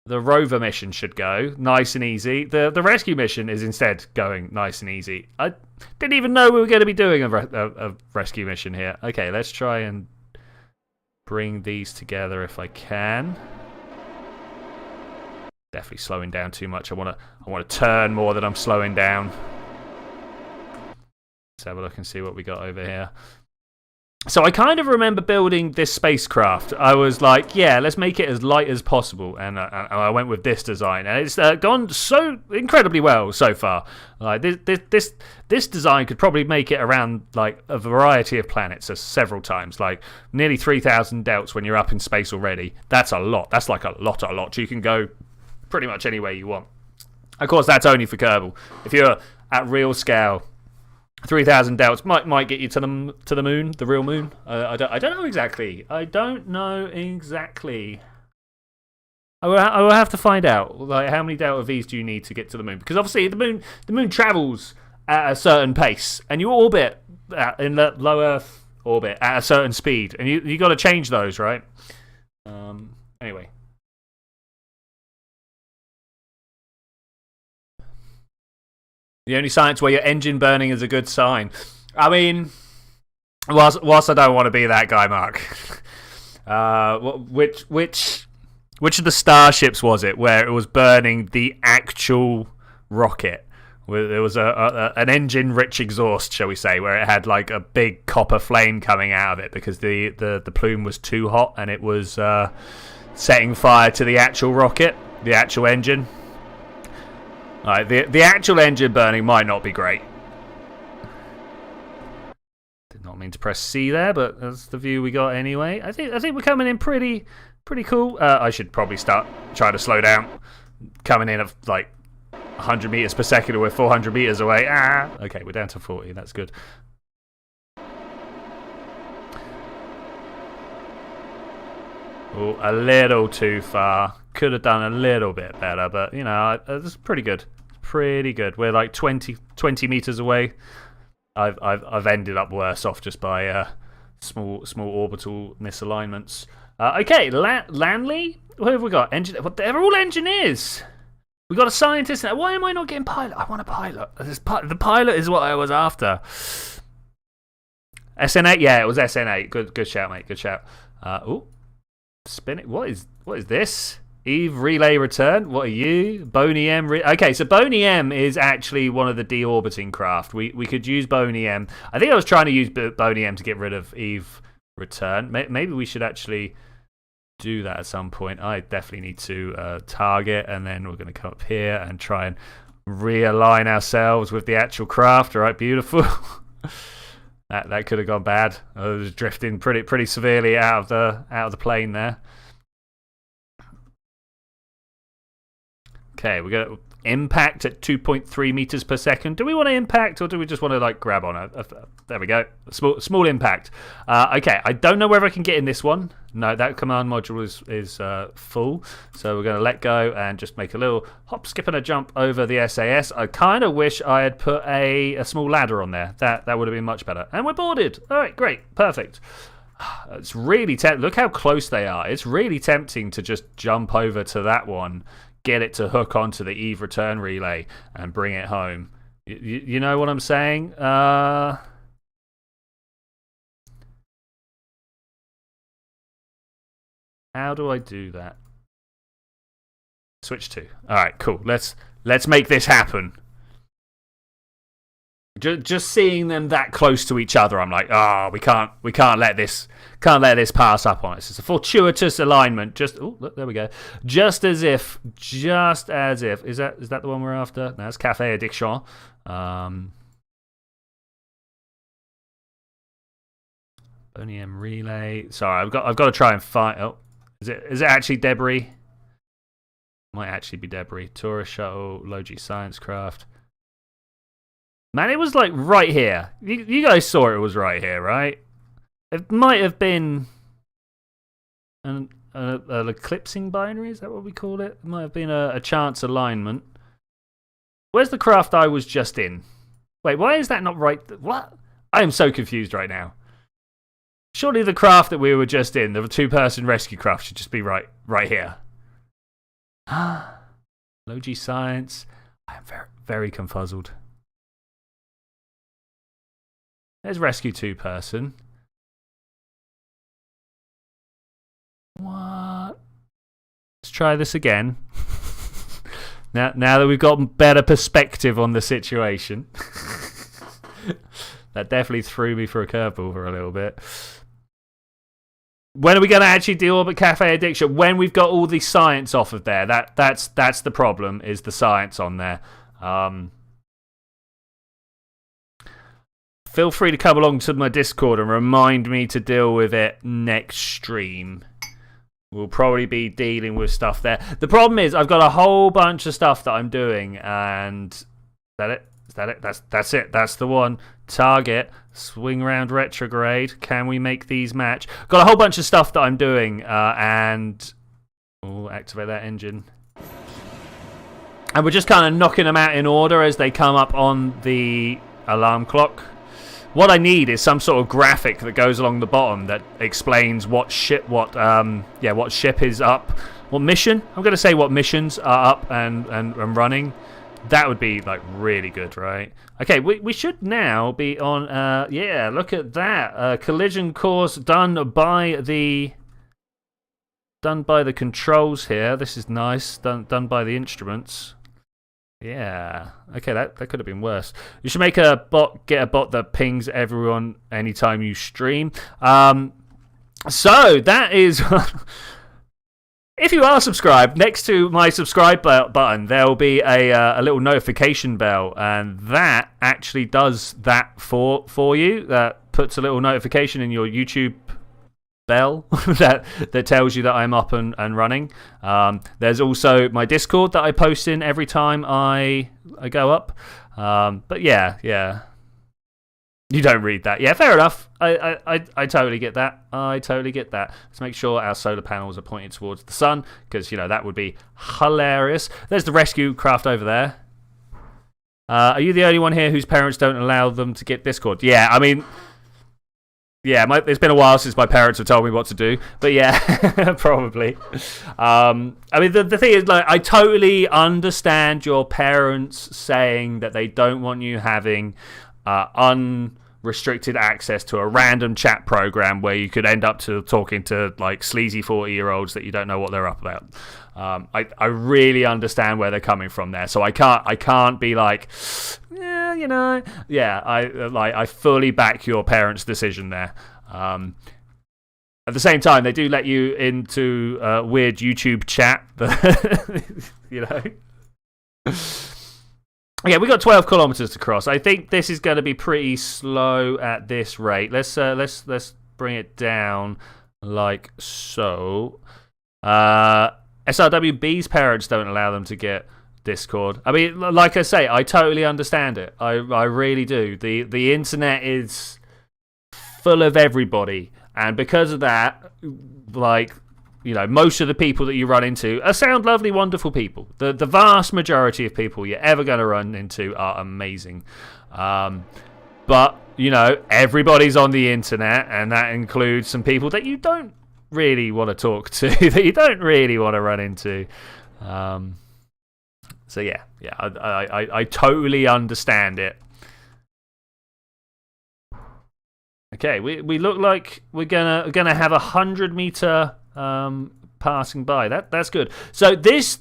Rover mission should go nice and easy. The rescue mission is instead going nice and easy. I didn't even know we were going to be doing a rescue mission here. Okay, let's try and bring these together if I can. Definitely slowing down too much. I want to turn more than I'm slowing down. Let's have a look and see what we got over here. So I kind of remember building this spacecraft. I was like, yeah, let's make it as light as possible, and I went with this design, and it's gone so incredibly well so far. Like this design could probably make it around like a variety of planets several times, like nearly 3,000 delts when you're up in space already. That's a lot. That's like a lot. You can go pretty much anywhere you want. Of course, that's only for Kerbal. If you're at real scale, 3,000 delts might get you to the moon, the real moon. I don't know exactly. I will have to find out. Like, how many delta V's do you need to get to the moon? Because obviously the moon travels at a certain pace, and you orbit in the low Earth orbit at a certain speed, and you got to change those, right? Anyway. The only science where your engine burning is a good sign. I mean, whilst I don't want to be that guy, Mark. Which of the starships was it where it was burning the actual rocket? There was an engine-rich exhaust, shall we say, where it had like a big copper flame coming out of it because the plume was too hot and it was setting fire to the actual rocket, the actual engine. The actual engine burning might not be great. Did not mean to press C there, but that's the view we got anyway. I think we're coming in pretty cool. I should probably start trying to slow down. Coming in at like 100 meters per second, and we're 400 meters away. Okay, we're down to 40. That's good. Oh, a little too far. Could have done a little bit better, but you know, it's pretty good. Pretty good. We're like 20 meters away. I've ended up worse off just by small orbital misalignments. Okay, Lanley. What have we got? They're all engineers. We got a scientist. Why am I not getting pilot? I want a pilot. The pilot is what I was after. SN8. Yeah, it was SN8. Good shout, mate. Good shout. Spin it. What is this? Eve relay return. What are you? Boney M. Okay, so Boney M is actually one of the deorbiting craft. We could use Boney M. I think I was trying to use Boney M to get rid of Eve return. Maybe we should actually do that at some point. I definitely need to target, and then we're going to come up here and try and realign ourselves with the actual craft. All right, beautiful. that could have gone bad. I was drifting pretty severely out of the plane there. Okay, we got impact at 2.3 meters per second. Do we want to impact, or do we just want to like grab on it? There we go. Small impact. Okay, I don't know whether I can get in this one. No, that command module is full. So we're going to let go and just make a little hop, skip, and a jump over the SAS. I kind of wish I had put a small ladder on there. That would have been much better. And we're boarded. All right, great, perfect. It's really look how close they are. It's really tempting to just jump over to that one, get it to hook onto the Eve return relay and bring it home. You know what I'm saying? How do I do that? Switch to. All right, cool. Let's make this happen. Just seeing them that close to each other, I'm like, we can't let this pass up on us. It's a fortuitous alignment. Look, there we go. Just as if. Is that the one we're after? No, that's Cafe Addiction. Boney M relay. Sorry, I've got to try and find. Oh, is it actually debris? Might actually be debris. Tourist shuttle, low-G science craft. Man, it was like right here. You guys saw it was right here, right? It might have been an eclipsing binary. Is that what we call it? It might have been a chance alignment. Where's the craft I was just in? Wait, why is that not right? What? I am so confused right now. Surely the craft that we were just in, the two-person rescue craft, should just be right here. Low-G science. I am very, very confuzzled. There's rescue two-person. What? Let's try this again. now that we've got better perspective on the situation. That definitely threw me for a curveball for a little bit. When are we going to actually deorbit cafe addiction? When we've got all the science off of there. That's the problem, is the science on there. Feel free to come along to my Discord and remind me to deal with it next stream. We'll probably be dealing with stuff there. The problem is I've got a whole bunch of stuff that I'm doing, and is that it? Is that it? That's it. That's the one. Target. Swing round retrograde. Can we make these match? Got a whole bunch of stuff that I'm doing, and activate that engine. And we're just kind of knocking them out in order as they come up on the alarm clock. What I need is some sort of graphic that goes along the bottom that explains what ship is up, what mission. I'm going to say what missions are up and running. That would be like really good, right? Okay, we should now be on. Look at that collision course done by the controls here. This is nice. Done by the instruments. Yeah. Okay, that could have been worse. You should get a bot that pings everyone anytime you stream. So that is. If you are subscribed, next to my subscribe button, there will be a little notification bell, and that actually does that for you. That puts a little notification in your YouTube bell that tells you that I'm up and running. There's also my Discord that I post in every time I go up. But yeah. You don't read that. Yeah, fair enough. I totally get that. Let's make sure our solar panels are pointed towards the sun, because, that would be hilarious. There's the rescue craft over there. Are you the only one here whose parents don't allow them to get Discord? Yeah, I mean... Yeah, it's been a while since my parents have told me what to do. But yeah, probably. I mean, the thing is, like, I totally understand your parents saying that they don't want you having... unrestricted access to a random chat program where you could end up talking to like sleazy 40-year-olds that you don't know what they're up about. I really understand where they're coming from there, so I can't be like, I fully back your parents' decision there. At the same time, they do let you into weird YouTube chat, Yeah, we got 12 kilometers to cross. I think this is going to be pretty slow at this rate. Let's bring it down like so. SRWB's parents don't allow them to get Discord. I mean, like I say, I totally understand it. I really do. The internet is full of everybody, and because of that, like, most of the people that you run into are sound lovely, wonderful people. The vast majority of people you're ever going to run into are amazing. But, everybody's on the internet, and that includes some people that you don't really want to talk to, that you don't really want to run into. So, yeah, I totally understand it. Okay, we look like we're gonna have 100-meter... passing by. That's good. So this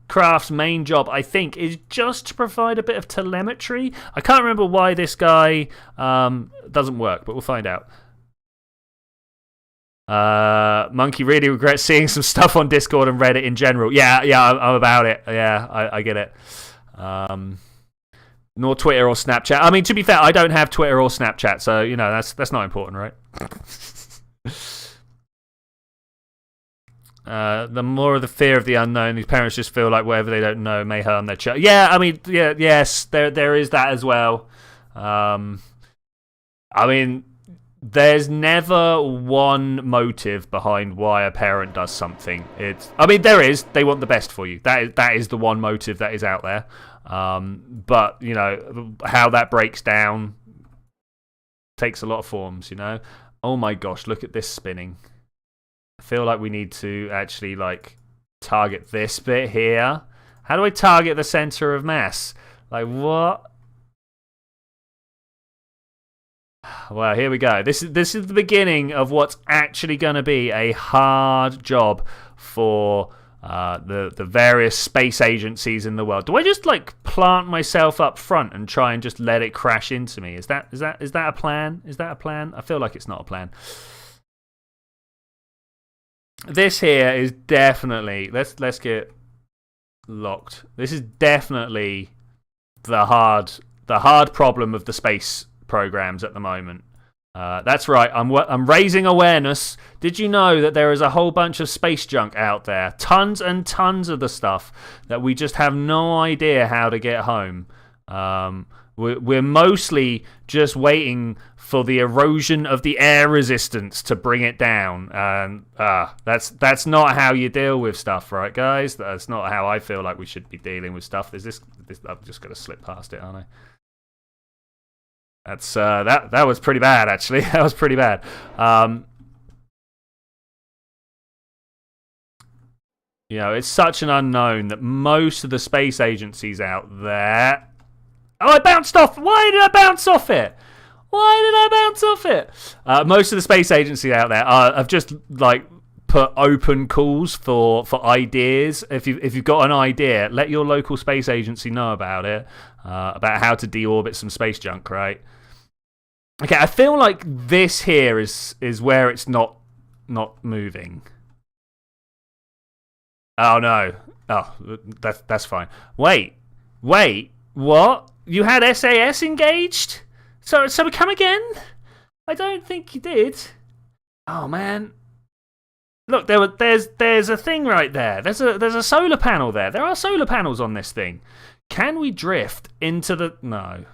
craft's main job, I think, is just to provide a bit of telemetry. I can't remember why this guy doesn't work, but we'll find out. Monkey really regrets seeing some stuff on Discord and Reddit in general. Yeah, I'm about it. Yeah, I get it. Nor Twitter or Snapchat. I mean, to be fair, I don't have Twitter or Snapchat, so that's not important, right? The more of the fear of the unknown, these parents just feel like whatever they don't know may harm their child. Yeah, I mean, yes, there is that as well. I mean, there's never one motive behind why a parent does something. There is. They want the best for you. That is the one motive that is out there. But how that breaks down takes a lot of forms. Oh my gosh, look at this spinning. I feel like we need to actually target this bit here. How do I target the center of mass? Like what? Well, here we go. This is the beginning of what's actually going to be a hard job for the various space agencies in the world. Do I just plant myself up front and try and just let it crash into me? Is that a plan? Is that a plan? I feel like it's not a plan. This here is definitely let's get locked. This is definitely the hard problem of the space programs at the moment. That's right. I'm raising awareness. Did you know that there is a whole bunch of space junk out there? Tons and tons of the stuff that we just have no idea how to get home. We're mostly just waiting for the erosion of the air resistance to bring it down. That's not how you deal with stuff, right, guys? That's not how I feel like we should be dealing with stuff. There's this I'm just going to slip past it, aren't I? That's that was pretty bad, actually. That was pretty bad. You know, it's such an unknown that most of the space agencies out there. Oh, I bounced off. Why did I bounce off it? Most of the space agencies out there have just like put open calls for ideas. If you've got an idea, let your local space agency know about it, about how to deorbit some space junk, right? Okay, I feel like this here is where it's not moving. Oh no. Oh, that's fine. Wait, what? You had SAS engaged? So we come again? I don't think you did. Oh man. Look, there's a thing right there. There's a solar panel there. There are solar panels on this thing. Can we drift into the No,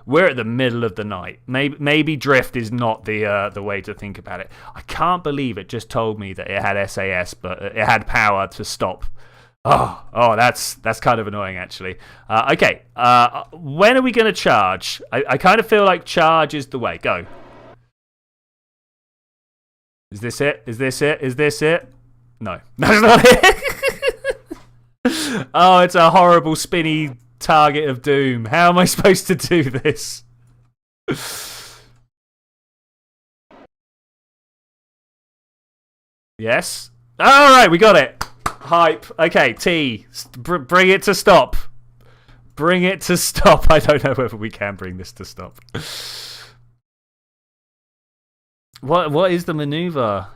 we're at the middle of the night. Maybe drift is not the way to think about it. I can't believe it just told me that it had SAS, but it had power to stop. Oh, that's kind of annoying, actually. Okay, when are we going to charge? I kind of feel like charge is the way. Go. Is this it? No, that's not it. Oh, it's a horrible spinny target of doom. How am I supposed to do this? Yes. All right, we got it. Hype. Okay, T. Bring it to stop. I don't know whether we can bring this to stop. What is the maneuver?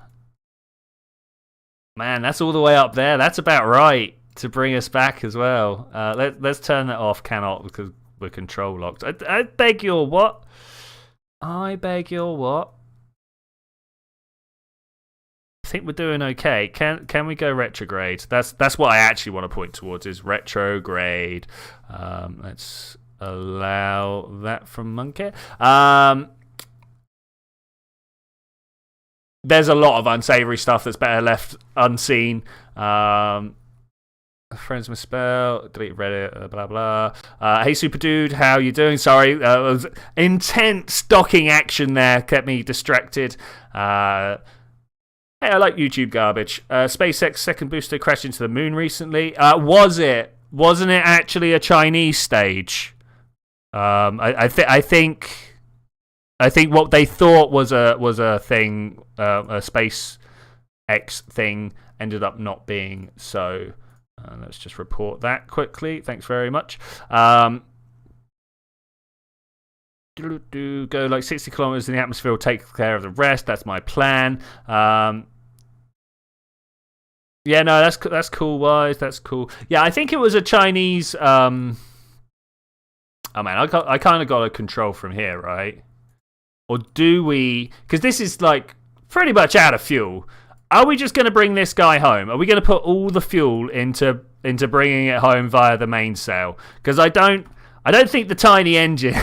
Man, that's all the way up there. That's about right to bring us back as well. Let's turn that off. Cannot, because we're control locked. I beg your what? I think we're doing okay. Can we go retrograde? That's what I actually want to point towards is retrograde. Let's allow that from Monkey. There's a lot of unsavory stuff that's better left unseen. Friends misspell, delete Reddit, blah blah. Hey Super Dude, how you doing? Sorry, it was intense docking action there, kept me distracted. Hey, I like YouTube garbage. SpaceX second booster crashed into the moon recently. Was it? Wasn't it actually a Chinese stage? I think what they thought was a thing, a SpaceX thing, ended up not being so. Let's just report that quickly. Thanks very much. Go like 60 kilometers in the atmosphere will take care of the rest. That's my plan. Yeah, no, that's cool, Wise. That's cool. Yeah, I think it was a Chinese. Oh man, I kind of got a control from here, right? Or do we? Because this is like pretty much out of fuel. Are we just going to bring this guy home? Are we going to put all the fuel into bringing it home via the mainsail? Because I don't think the tiny engine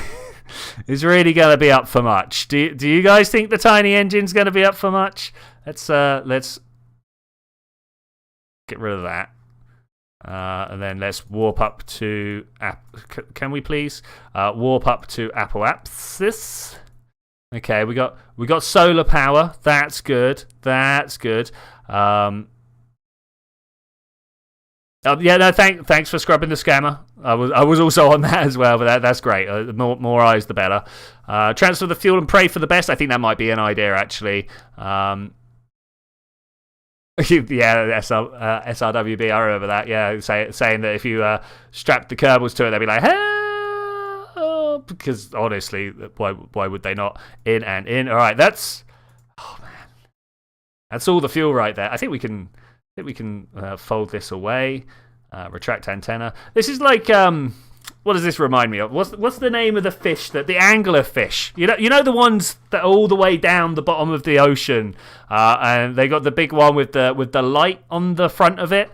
is really going to be up for much. Do you guys think the tiny engine's going to be up for much? Let's get rid of that. And then let's warp up to... Can we please? Warp up to Apoapsis. Okay, we got solar power. That's good. Yeah, no, thanks for scrubbing the scammer. I was also on that as well, but that's great. More eyes, the better. Transfer the fuel and pray for the best. I think that might be an idea, actually. Yeah, SRWB, I remember that. Yeah, saying that if you strap the Kerbals to it, they'd be like, hey! Because honestly, why would they not? In and in. All right, that's... Oh, man. That's all the fuel right there. I think we can fold this away. Retract antenna. This is like what does this remind me of? What's the name of the fish the anglerfish? You know the ones that are all the way down the bottom of the ocean, and they got the big one with the light on the front of it.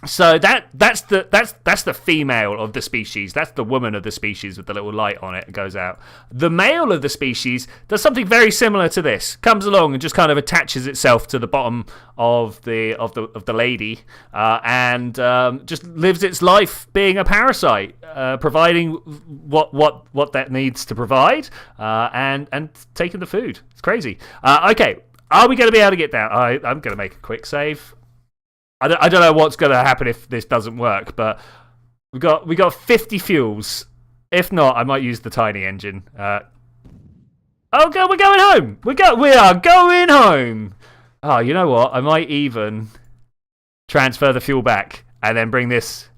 So that's the female of the species. That's the woman of the species with the little light on it goes out. The male of the species does something very similar to this. Comes along and just kind of attaches itself to the bottom of the lady, and just lives its life being a parasite, providing what that needs to provide, and taking the food. It's crazy. Okay, are we going to be able to get down? I'm going to make a quick save. I don't know what's going to happen if this doesn't work, but we got 50 fuels. If not, I might use the tiny engine. We're going home. We are going home. Oh, you know what? I might even transfer the fuel back and then bring this.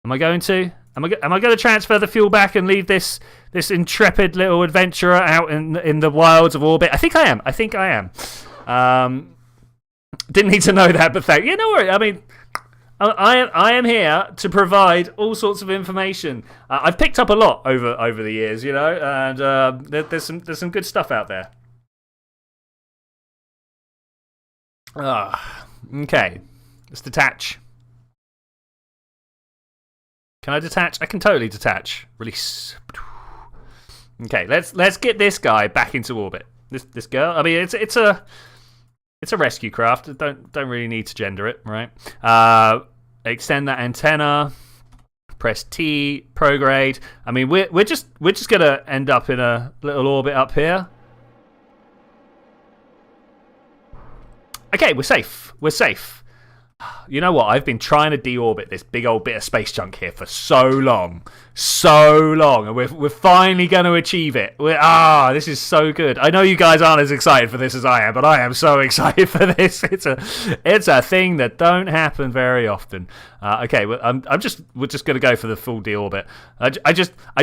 Am I going to? Am I going to transfer the fuel back and leave this intrepid little adventurer out in the wilds of orbit? I think I am. Didn't need to know that, but thank you. No worry. I mean, I am here to provide all sorts of information. I've picked up a lot over the years, and there's some good stuff out there. Okay, let's detach. Can I detach? I can totally detach. Release. Okay, let's get this guy back into orbit. This girl. I mean, it's a rescue craft. Don't really need to gender it, right? Extend that antenna. Press T. Prograde. I mean, we're just gonna end up in a little orbit up here. Okay, we're safe. You know what? I've been trying to deorbit this big old bit of space junk here for so long, and we're finally going to achieve it. This is so good. I know you guys aren't as excited for this as I am, but I am so excited for this. It's a thing that don't happen very often. Okay, we're just going to go for the full deorbit. I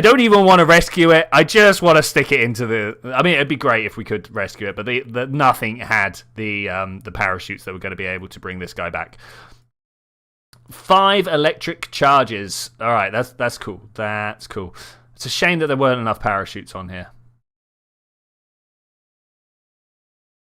don't even want to rescue it. I just want to stick it into the. I mean, it'd be great if we could rescue it, but nothing had the parachutes that were going to be able to bring this guy back. 5 electric charges. All right, that's cool. That's cool. It's a shame that there weren't enough parachutes on here.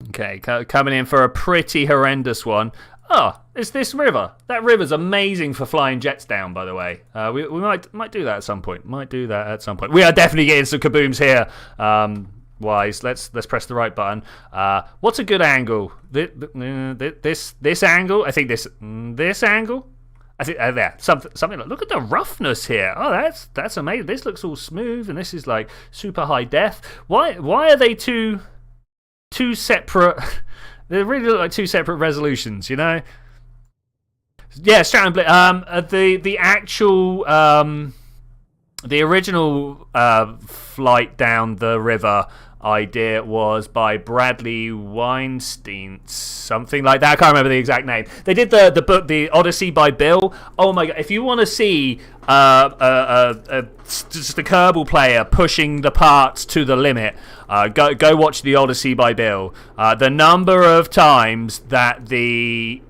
Okay, coming in for a pretty horrendous one. Oh, it's this river. That river's amazing for flying jets down, by the way. We might do that at some point. We are definitely getting some kabooms here. Wise. Let's press the right button. What's a good angle? This angle? I think this angle. I think there something like. Look at the roughness here. Oh, that's amazing. This looks all smooth, and this is like super high def. Why are they two separate? They really look like 2 separate resolutions. Yeah, Stratton. The actual the original flight down the river idea was by Bradley Weinstein, something like that. I can't remember the exact name. They did the book, The Odyssey by Bill. Oh my god! If you want to see just a Kerbal player pushing the parts to the limit, go watch The Odyssey by Bill. The number of times that he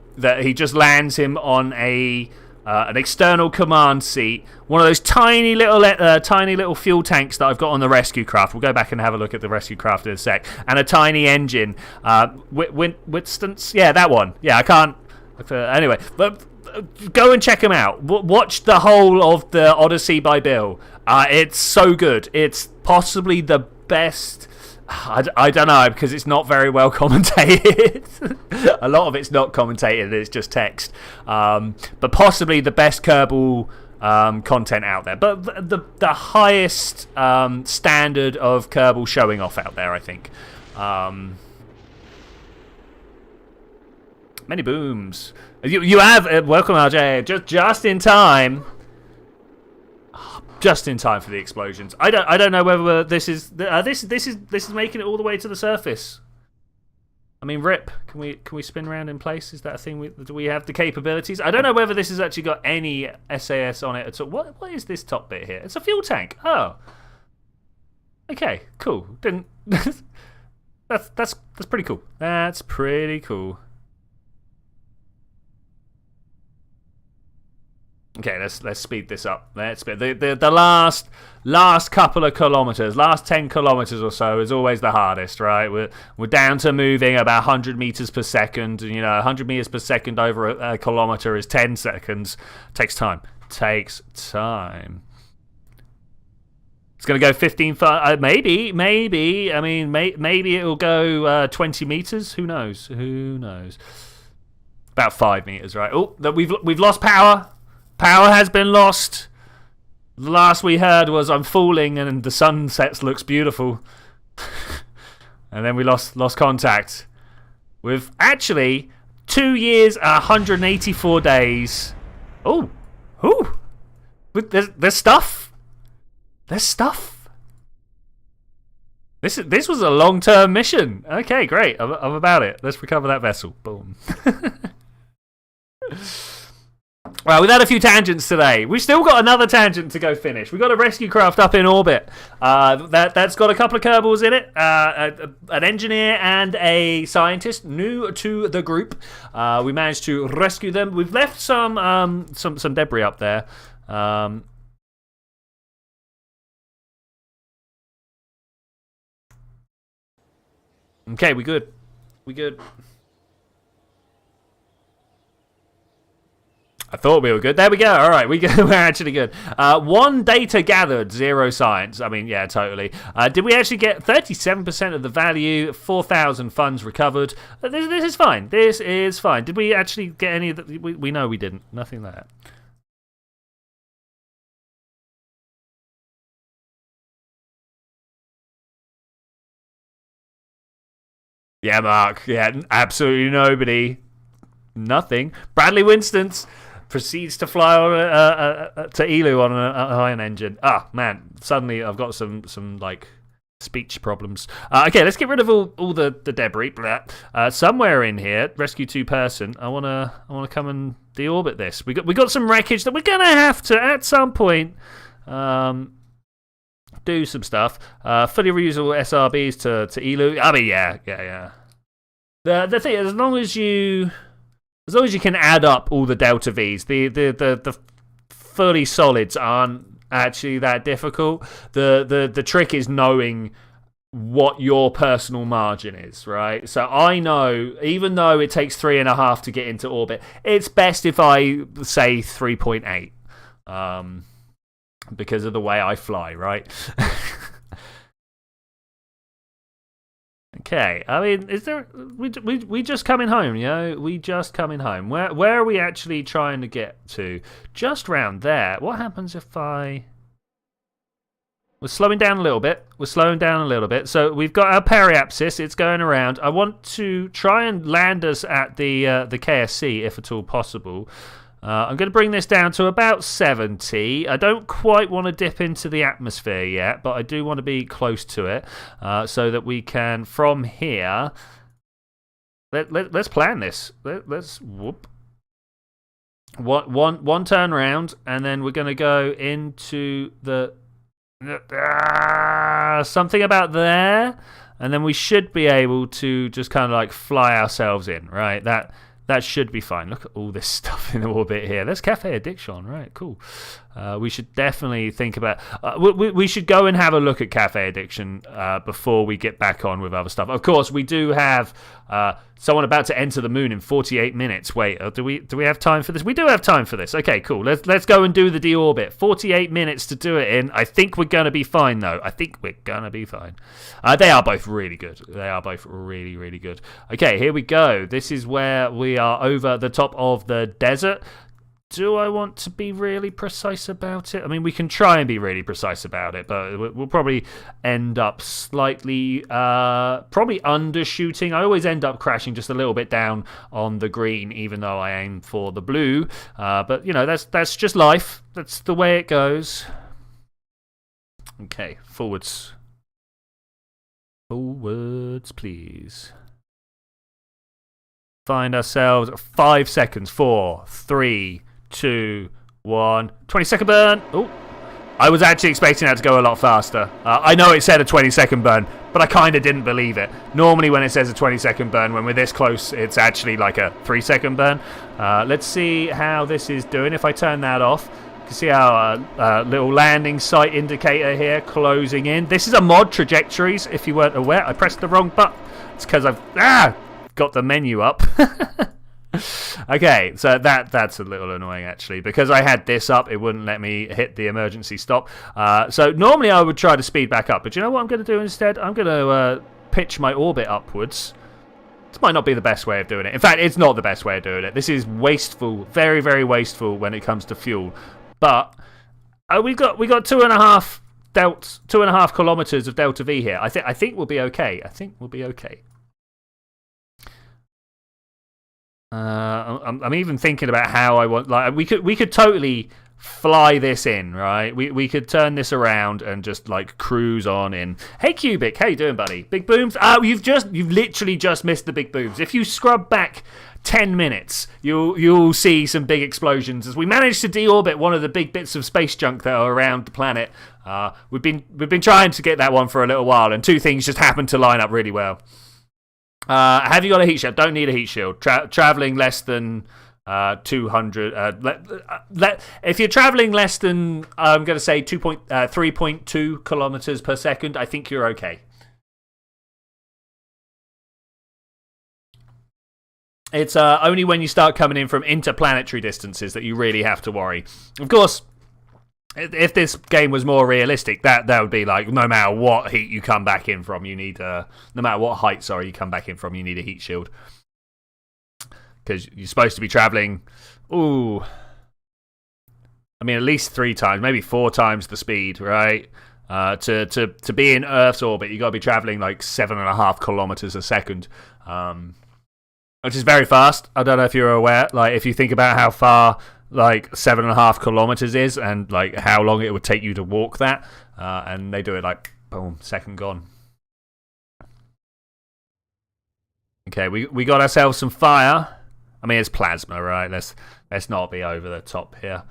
just lands him on an external command seat, one of those tiny little fuel tanks that I've got on the rescue craft. We'll go back and have a look at the rescue craft in a sec. And a tiny engine. Winston's, yeah, that one. Yeah, I can't. Anyway, but go and check them out. Watch the whole of the Odyssey by Bill. It's so good. It's possibly the best. I don't know, because it's not very well commentated. A lot of it's not commentated, it's just text. But possibly the best Kerbal content out there. But the highest standard of Kerbal showing off out there, I think. Many booms. You have welcome, RJ. Just in time. Just in time for the explosions. I don't know whether this is making it all the way to the surface. I mean, rip. Can we spin around in place? Is that a thing? Do we have the capabilities? I don't know whether this has actually got any SAS on it at all. What is this top bit here? It's a fuel tank. Oh. Okay, cool. That's pretty cool. That's pretty cool. Okay, let's speed this up. Let's speed the last couple of kilometers, last 10 kilometers or so is always the hardest, right? We're down to moving about 100 meters per second. You know, 100 meters per second over a kilometer is 10 seconds. Takes time. Takes time. It's going to go 15, maybe. I mean, maybe it'll go 20 meters. Who knows? Who knows? About 5 meters, right? Oh, we've lost power. Power has been lost. The last we heard was I'm falling and the sunset looks beautiful. And then we lost contact. With actually 2 years, 184 days. Oh, there's stuff. There's stuff. This was a long-term mission. Okay, great. I'm about it. Let's recover that vessel. Boom. Well, we've had a few tangents today. We've still got another tangent to go finish. We've got a rescue craft up in orbit. That's got a couple of Kerbals in it. An engineer and a scientist new to the group. We managed to rescue them. We've left some debris up there. Okay, we good. We good. I thought we were good. There we go. All right, we're actually good. 1 data gathered, 0 science. I mean, yeah, totally. Did we actually get 37% of the value? 4,000 funds recovered. This is fine. This is fine. Did we actually get any of the... We know we didn't. Nothing like that. Yeah, Mark. Yeah, absolutely nobody. Nothing. Bradley Winston's proceeds to fly to Elu on an iron engine. Ah, man. Suddenly I've got some like speech problems. Okay, let's get rid of all the debris. Somewhere in here, rescue 2-person. I wanna come and deorbit this. We got some wreckage that we're gonna have to at some point do some stuff. Fully reusable SRBs to Elu. I mean, yeah. The thing is, as long as you can add up all the Delta Vs, the fully solids aren't actually that difficult. The trick is knowing what your personal margin is, right? So I know, even though it takes 3.5 to get into orbit, it's best if I say 3.8, because of the way I fly, right? Okay, I mean, is there... We just coming home, you know? We just coming home. Where are we actually trying to get to? Just round there. What happens if I... We're slowing down a little bit. So we've got our periapsis. It's going around. I want to try and land us at the KSC, if at all possible. I'm going to bring this down to about 70. I don't quite want to dip into the atmosphere yet, but I do want to be close to it, so that we can, from here... Let's plan this. Let's... Whoop. One turn round, and then we're going to go into the... something about there, and then we should be able to just kind of like fly ourselves in, right? That should be fine. Look at all this stuff in orbit here. There's Cafe Addiction, right? Cool. We should definitely think about... we should go and have a look at Cafe Addiction before we get back on with other stuff. Of course, we do have someone about to enter the moon in 48 minutes. Wait, do we have time for this? We do have time for this. Okay, cool. Let's go and do the deorbit. 48 minutes to do it in. I think we're going to be fine, though. I think we're going to be fine. They are both really good. They are both really, really good. Okay, here we go. This is where we are over the top of the desert. Do I want to be really precise about it? I mean, we can try and be really precise about it, but we'll probably end up slightly, probably undershooting. I always end up crashing just a little bit down on the green, even though I aim for the blue. But, you know, that's just life. That's the way it goes. Okay, forwards. Forwards, please. Find ourselves 5 seconds. 4, 3, 2, 1. 20-second burn. Oh, I was actually expecting that to go a lot faster. I know it said a 20-second burn, but I kind of didn't believe it. Normally when it says a 20-second burn, when we're this close, it's actually like a 3-second burn. Let's see how this is doing. If I turn that off, you can see our little landing site indicator here closing in. This is a mod, trajectories, if you weren't aware. I pressed the wrong button. It's because I've got the menu up. Okay, so that's a little annoying actually, because I had this up, it wouldn't let me hit the emergency stop. So normally I would try to speed back up, but you know what I'm going to do instead? I'm going to pitch my orbit upwards. This might not be the best way of doing it. In fact, it's not the best way of doing it. This is wasteful, very, very wasteful when it comes to fuel. But we got 2.5 kilometers of delta V here. I think we'll be okay. I think we'll be okay. I'm even thinking about how I want. Like we could totally fly this in, right? We could turn this around and just like cruise on in. Hey Cubic, how you doing, buddy? Big booms. You've literally just missed the big booms. If you scrub back 10 minutes, you'll see some big explosions as we managed to deorbit one of the big bits of space junk that are around the planet. We've been trying to get that one for a little while, and two things just happened to line up really well. Have you got a heat shield? Don't need a heat shield. Traveling less than 200. If you're traveling less than, I'm going to say 3.2 kilometers per second, I think you're okay. It's only when you start coming in from interplanetary distances that you really have to worry. Of course, if this game was more realistic, that would be like no matter what heat you come back in from, you need no matter what height, you come back in from, you need a heat shield because you're supposed to be traveling. I mean, at least 3 times, maybe 4 times the speed, right? To be in Earth's orbit, you got to be traveling like 7.5 kilometers a second, which is very fast. I don't know if you're aware. Like, if you think about how far like 7.5 kilometers is and like how long it would take you to walk that, and they do it like boom, second gone. Okay, we got ourselves some fire. I mean, it's plasma, right? Let's not be over the top here.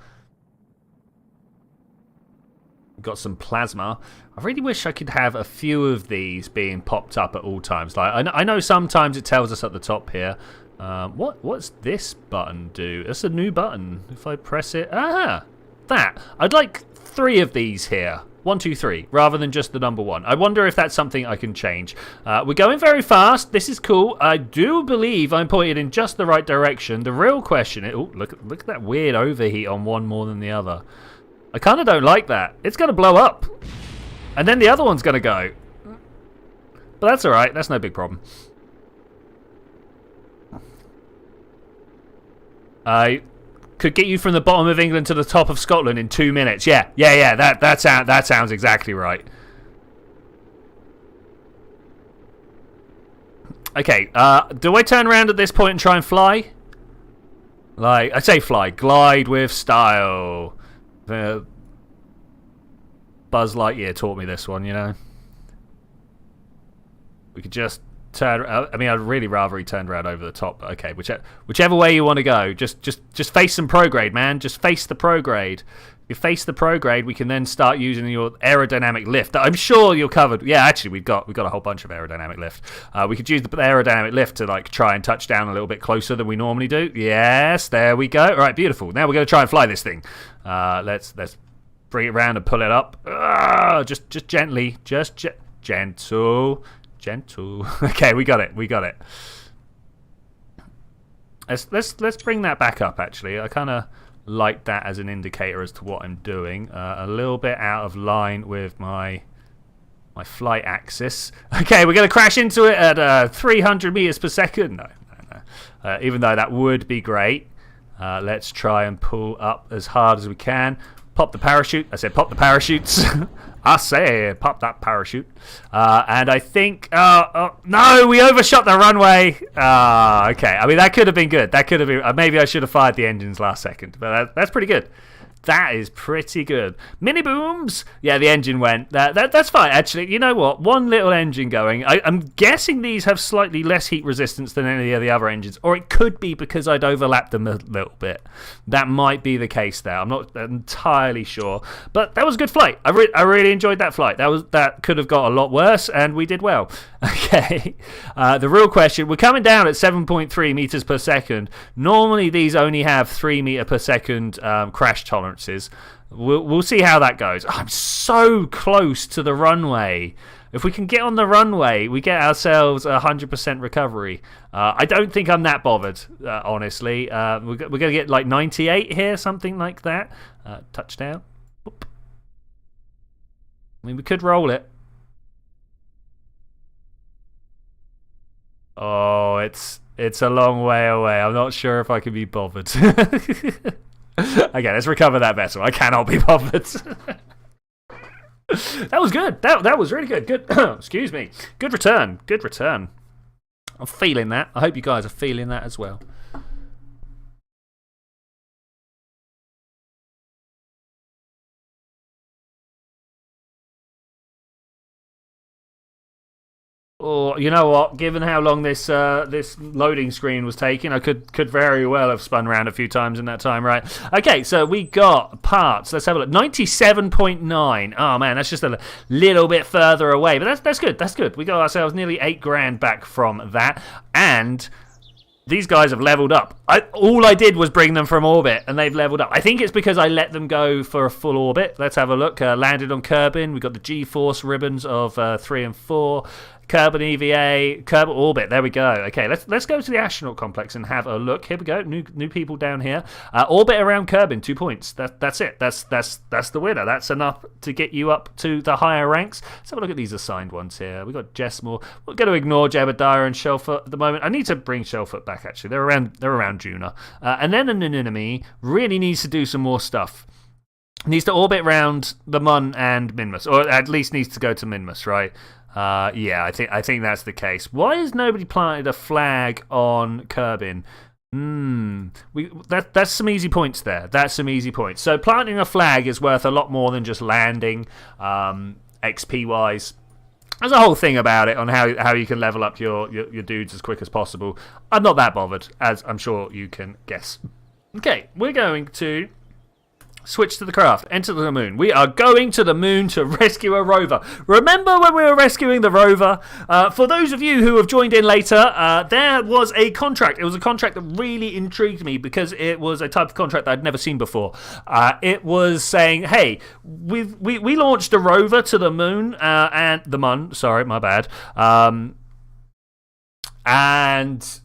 Got some plasma. I really wish I could have a few of these being popped up at all times. Like I know sometimes it tells us at the top here. What's this button do? It's a new button. If I press it, that. I'd like 3 of these here. 1, 2, 3, rather than just the number 1. I wonder if that's something I can change. We're going very fast. This is cool. I do believe I'm pointed in just the right direction. The real question is, look at that weird overheat on one more than the other. I kind of don't like that. It's going to blow up, and then the other one's going to go. But that's all right. That's no big problem. I could get you from the bottom of England to the top of Scotland in 2 minutes. Yeah. That sounds exactly right. Okay. Do I turn around at this point and try and fly? Like, I say fly. Glide with style. Buzz Lightyear taught me this one, you know. We could just turn. I mean, I'd really rather he turned around over the top. But okay, whichever way you want to go, just face some prograde, man. Just face the prograde. If you face the prograde, we can then start using your aerodynamic lift. I'm sure you're covered. Yeah, actually, we've got a whole bunch of aerodynamic lift. We could use the aerodynamic lift to like try and touch down a little bit closer than we normally do. Yes, there we go. All right, beautiful. Now we're going to try and fly this thing. Let's bring it around and pull it up. Just gently, gentle. Okay, we got it. Let's bring that back up. Actually, I kind of like that as an indicator as to what I'm doing. A little bit out of line with my flight axis. Okay, we're going to crash into it at 300 meters per second. No. Even though that would be great. Let's try and pull up as hard as we can. Pop the parachute. I said pop the parachutes. I say pop that parachute. And I think... no, we overshot the runway. Okay, I mean, that could have been good. That could have been... maybe I should have fired the engines last second. But that's pretty good. That is pretty good. Mini booms. Yeah, the engine went. That's fine. Actually, you know what? One little engine going. I'm guessing these have slightly less heat resistance than any of the other engines, or it could be because I'd overlapped them a little bit. That might be the case there. I'm not entirely sure, but that was a good flight. I really enjoyed that flight. That could have got a lot worse, and we did well. Okay. The real question: we're coming down at 7.3 meters per second. Normally, these only have 3 meter per second crash tolerances. We'll see how that goes. I'm so close to the runway. If we can get on the runway, we get ourselves 100% recovery. I don't think I'm that bothered, honestly. We're going to get like 98 here, something like that. Touchdown. Oop. I mean, we could roll it. Oh, it's a long way away. I'm not sure if I can be bothered. Okay, let's recover that vessel. I cannot be bothered. That was good. That was really good. Good. Excuse me. Good return. Good return. I'm feeling that. I hope you guys are feeling that as well. Or you know what? Given how long this loading screen was taking, I could very well have spun around a few times in that time, right? Okay, so we got parts. Let's have a look. 97.9. Oh man, that's just a little bit further away, but that's good. That's good. We got ourselves nearly $8,000 back from that, and these guys have leveled up. All I did was bring them from orbit, and they've leveled up. I think it's because I let them go for a full orbit. Let's have a look. Landed on Kerbin. We got the G-force ribbons of 3 and 4. Kerbal EVA, Kerbal orbit. There we go. Okay, let's go to the astronaut complex and have a look. Here we go. New people down here. Orbit around Kerbin, 2 points. That's it. That's the winner. That's enough to get you up to the higher ranks. Let's have a look at these assigned ones here. We got Jessmore. We're going to ignore Jebediah and Shellfoot at the moment. I need to bring Shellfoot back. Actually, they're around Juna, and then an enemy really needs to do some more stuff. Needs to orbit around the Mun and Minmus, or at least needs to go to Minmus, right? Yeah, I think that's the case. Why has nobody planted a flag on Kerbin? That's some easy points there. That's some easy points. So planting a flag is worth a lot more than just landing, XP wise. There's a whole thing about it on how you can level up your dudes as quick as possible. I'm not that bothered, as I'm sure you can guess. Okay, we're going to switch to the craft, enter the moon. We are going to the moon to rescue a rover. Remember when we were rescuing the rover? For those of you who have joined in later, there was a contract. It was a contract that really intrigued me because it was a type of contract that I'd never seen before. It was saying, hey, we launched a rover to the moon, and the Mun, sorry, my bad. And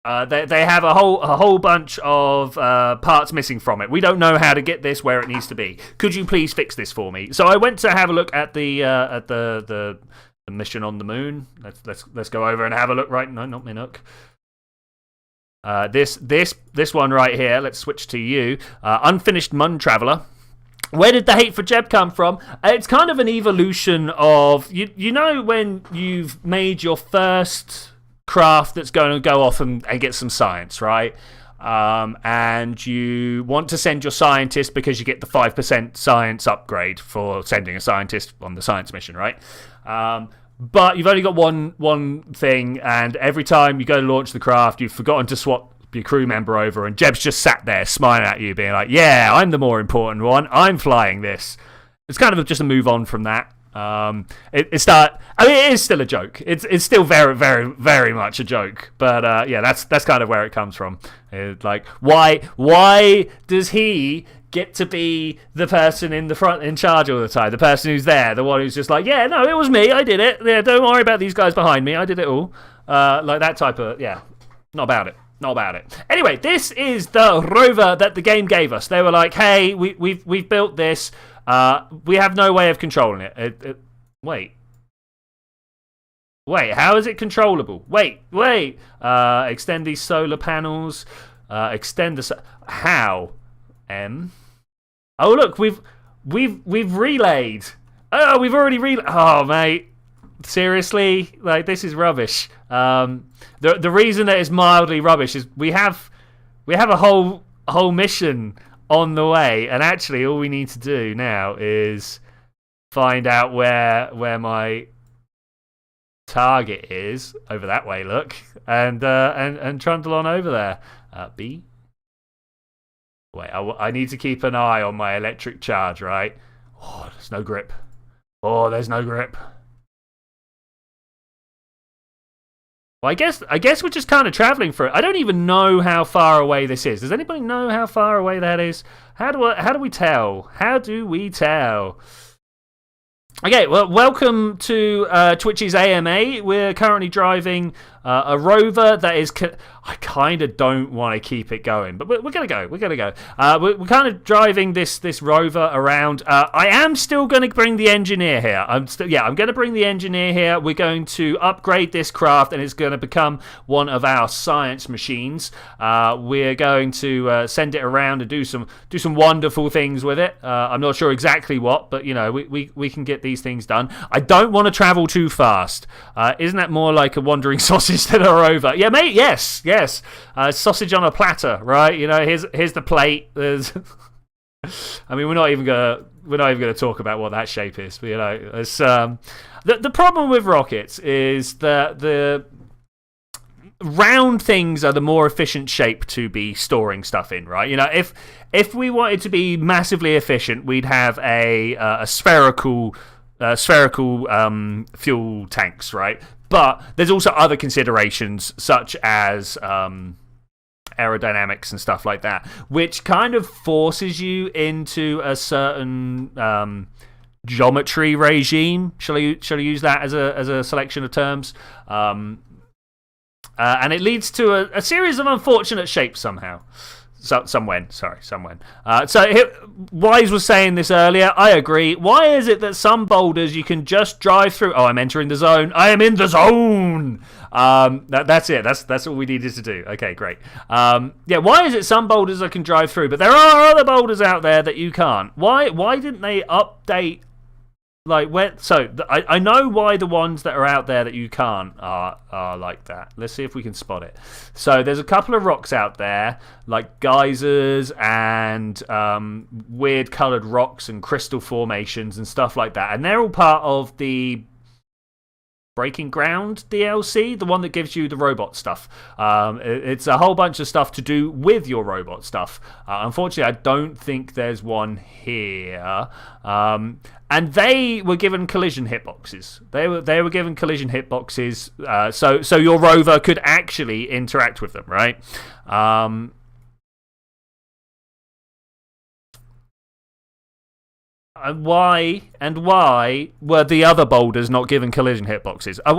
they have a whole bunch of parts missing from it. We don't know how to get this where it needs to be. Could you please fix this for me? So I went to have a look at the mission on the moon. Let's go over and have a look. Right? No, not Minnook. This one right here. Let's switch to you. Unfinished Mun Traveler. Where did the hate for Jeb come from? It's kind of an evolution of you know when you've made your first craft that's going to go off and get some science, right? And you want to send your scientist because you get the 5% science upgrade for sending a scientist on the science mission, right? But you've only got one thing, and every time you go to launch the craft, you've forgotten to swap your crew member over, and Jeb's just sat there smiling at you, being like, yeah, I'm the more important one. I'm flying this. It's kind of just a move on from that. It is still a joke. It's still very, very, very much a joke. But yeah, that's kind of where it comes from. It's like, why does he get to be the person in the front in charge all the time? The person who's there, the one who's just like, yeah, no, it was me. I did it. Yeah, don't worry about these guys behind me. I did it all. Like that type of, yeah, not about it. Not about it. Anyway, this is the rover that the game gave us. They were like, hey, we've built this. We have no way of controlling it. Wait, how is it controllable? Wait. Extend these solar panels. Extend the how? Oh look, we've relayed. Oh, we've already relayed. Oh mate, seriously, like this is rubbish. The reason that it's mildly rubbish is we have a whole mission on the way. And actually, all we need to do now is find out where my target is over that way. Look, and trundle on over there. B. Wait, I need to keep an eye on my electric charge, right? Oh, there's no grip. Oh, there's no grip. Well, I guess we're just kind of traveling for it. I don't even know how far away this is. Does anybody know how far away that is? How do we tell? How do we tell? Okay, well, welcome to Twitchi's AMA. We're currently driving a Rover that is... I kind of don't want to keep it going, but we're going to go. We're going to go. We're kind of driving this Rover around. I am still going to bring the engineer here. I'm going to bring the engineer here. We're going to upgrade this craft, and it's going to become one of our science machines. We're going to send it around and do some wonderful things with it. I'm not sure exactly what, but you know, we can get these things done. I don't want to travel too fast. Isn't that more like a wandering sausage than a Rover? Yeah, mate. Yes. Sausage on a platter, right? You know, here's the plate. There's, I mean, we're not even gonna talk about what that shape is. But, you know, it's the problem with rockets is that the round things are the more efficient shape to be storing stuff in, right? You know, if we wanted to be massively efficient, we'd have a spherical fuel tanks, right? But there's also other considerations such as aerodynamics and stuff like that, which kind of forces you into a certain geometry regime. Shall I use that as a selection of terms? And it leads to a series of unfortunate shapes somehow. Somewhen. Wise was saying this earlier. I agree. Why is it that some boulders you can just drive through? Oh, I'm entering the zone. I am in the zone. That's it. That's all we needed to do. Okay, great. Why is it some boulders I can drive through, but there are other boulders out there that you can't? Why didn't they update? Like where? So I know why the ones that are out there that you can't are like that. Let's see if we can spot it. So there's a couple of rocks out there, like geysers and weird coloured rocks and crystal formations and stuff like that, and they're all part of the Breaking Ground DLC, the one that gives you the robot stuff. It's a whole bunch of stuff to do with your robot stuff. Unfortunately, I don't think there's one here. And they were given collision hitboxes. They were given collision hitboxes, so your rover could actually interact with them, right? Why were the other boulders not given collision hitboxes? I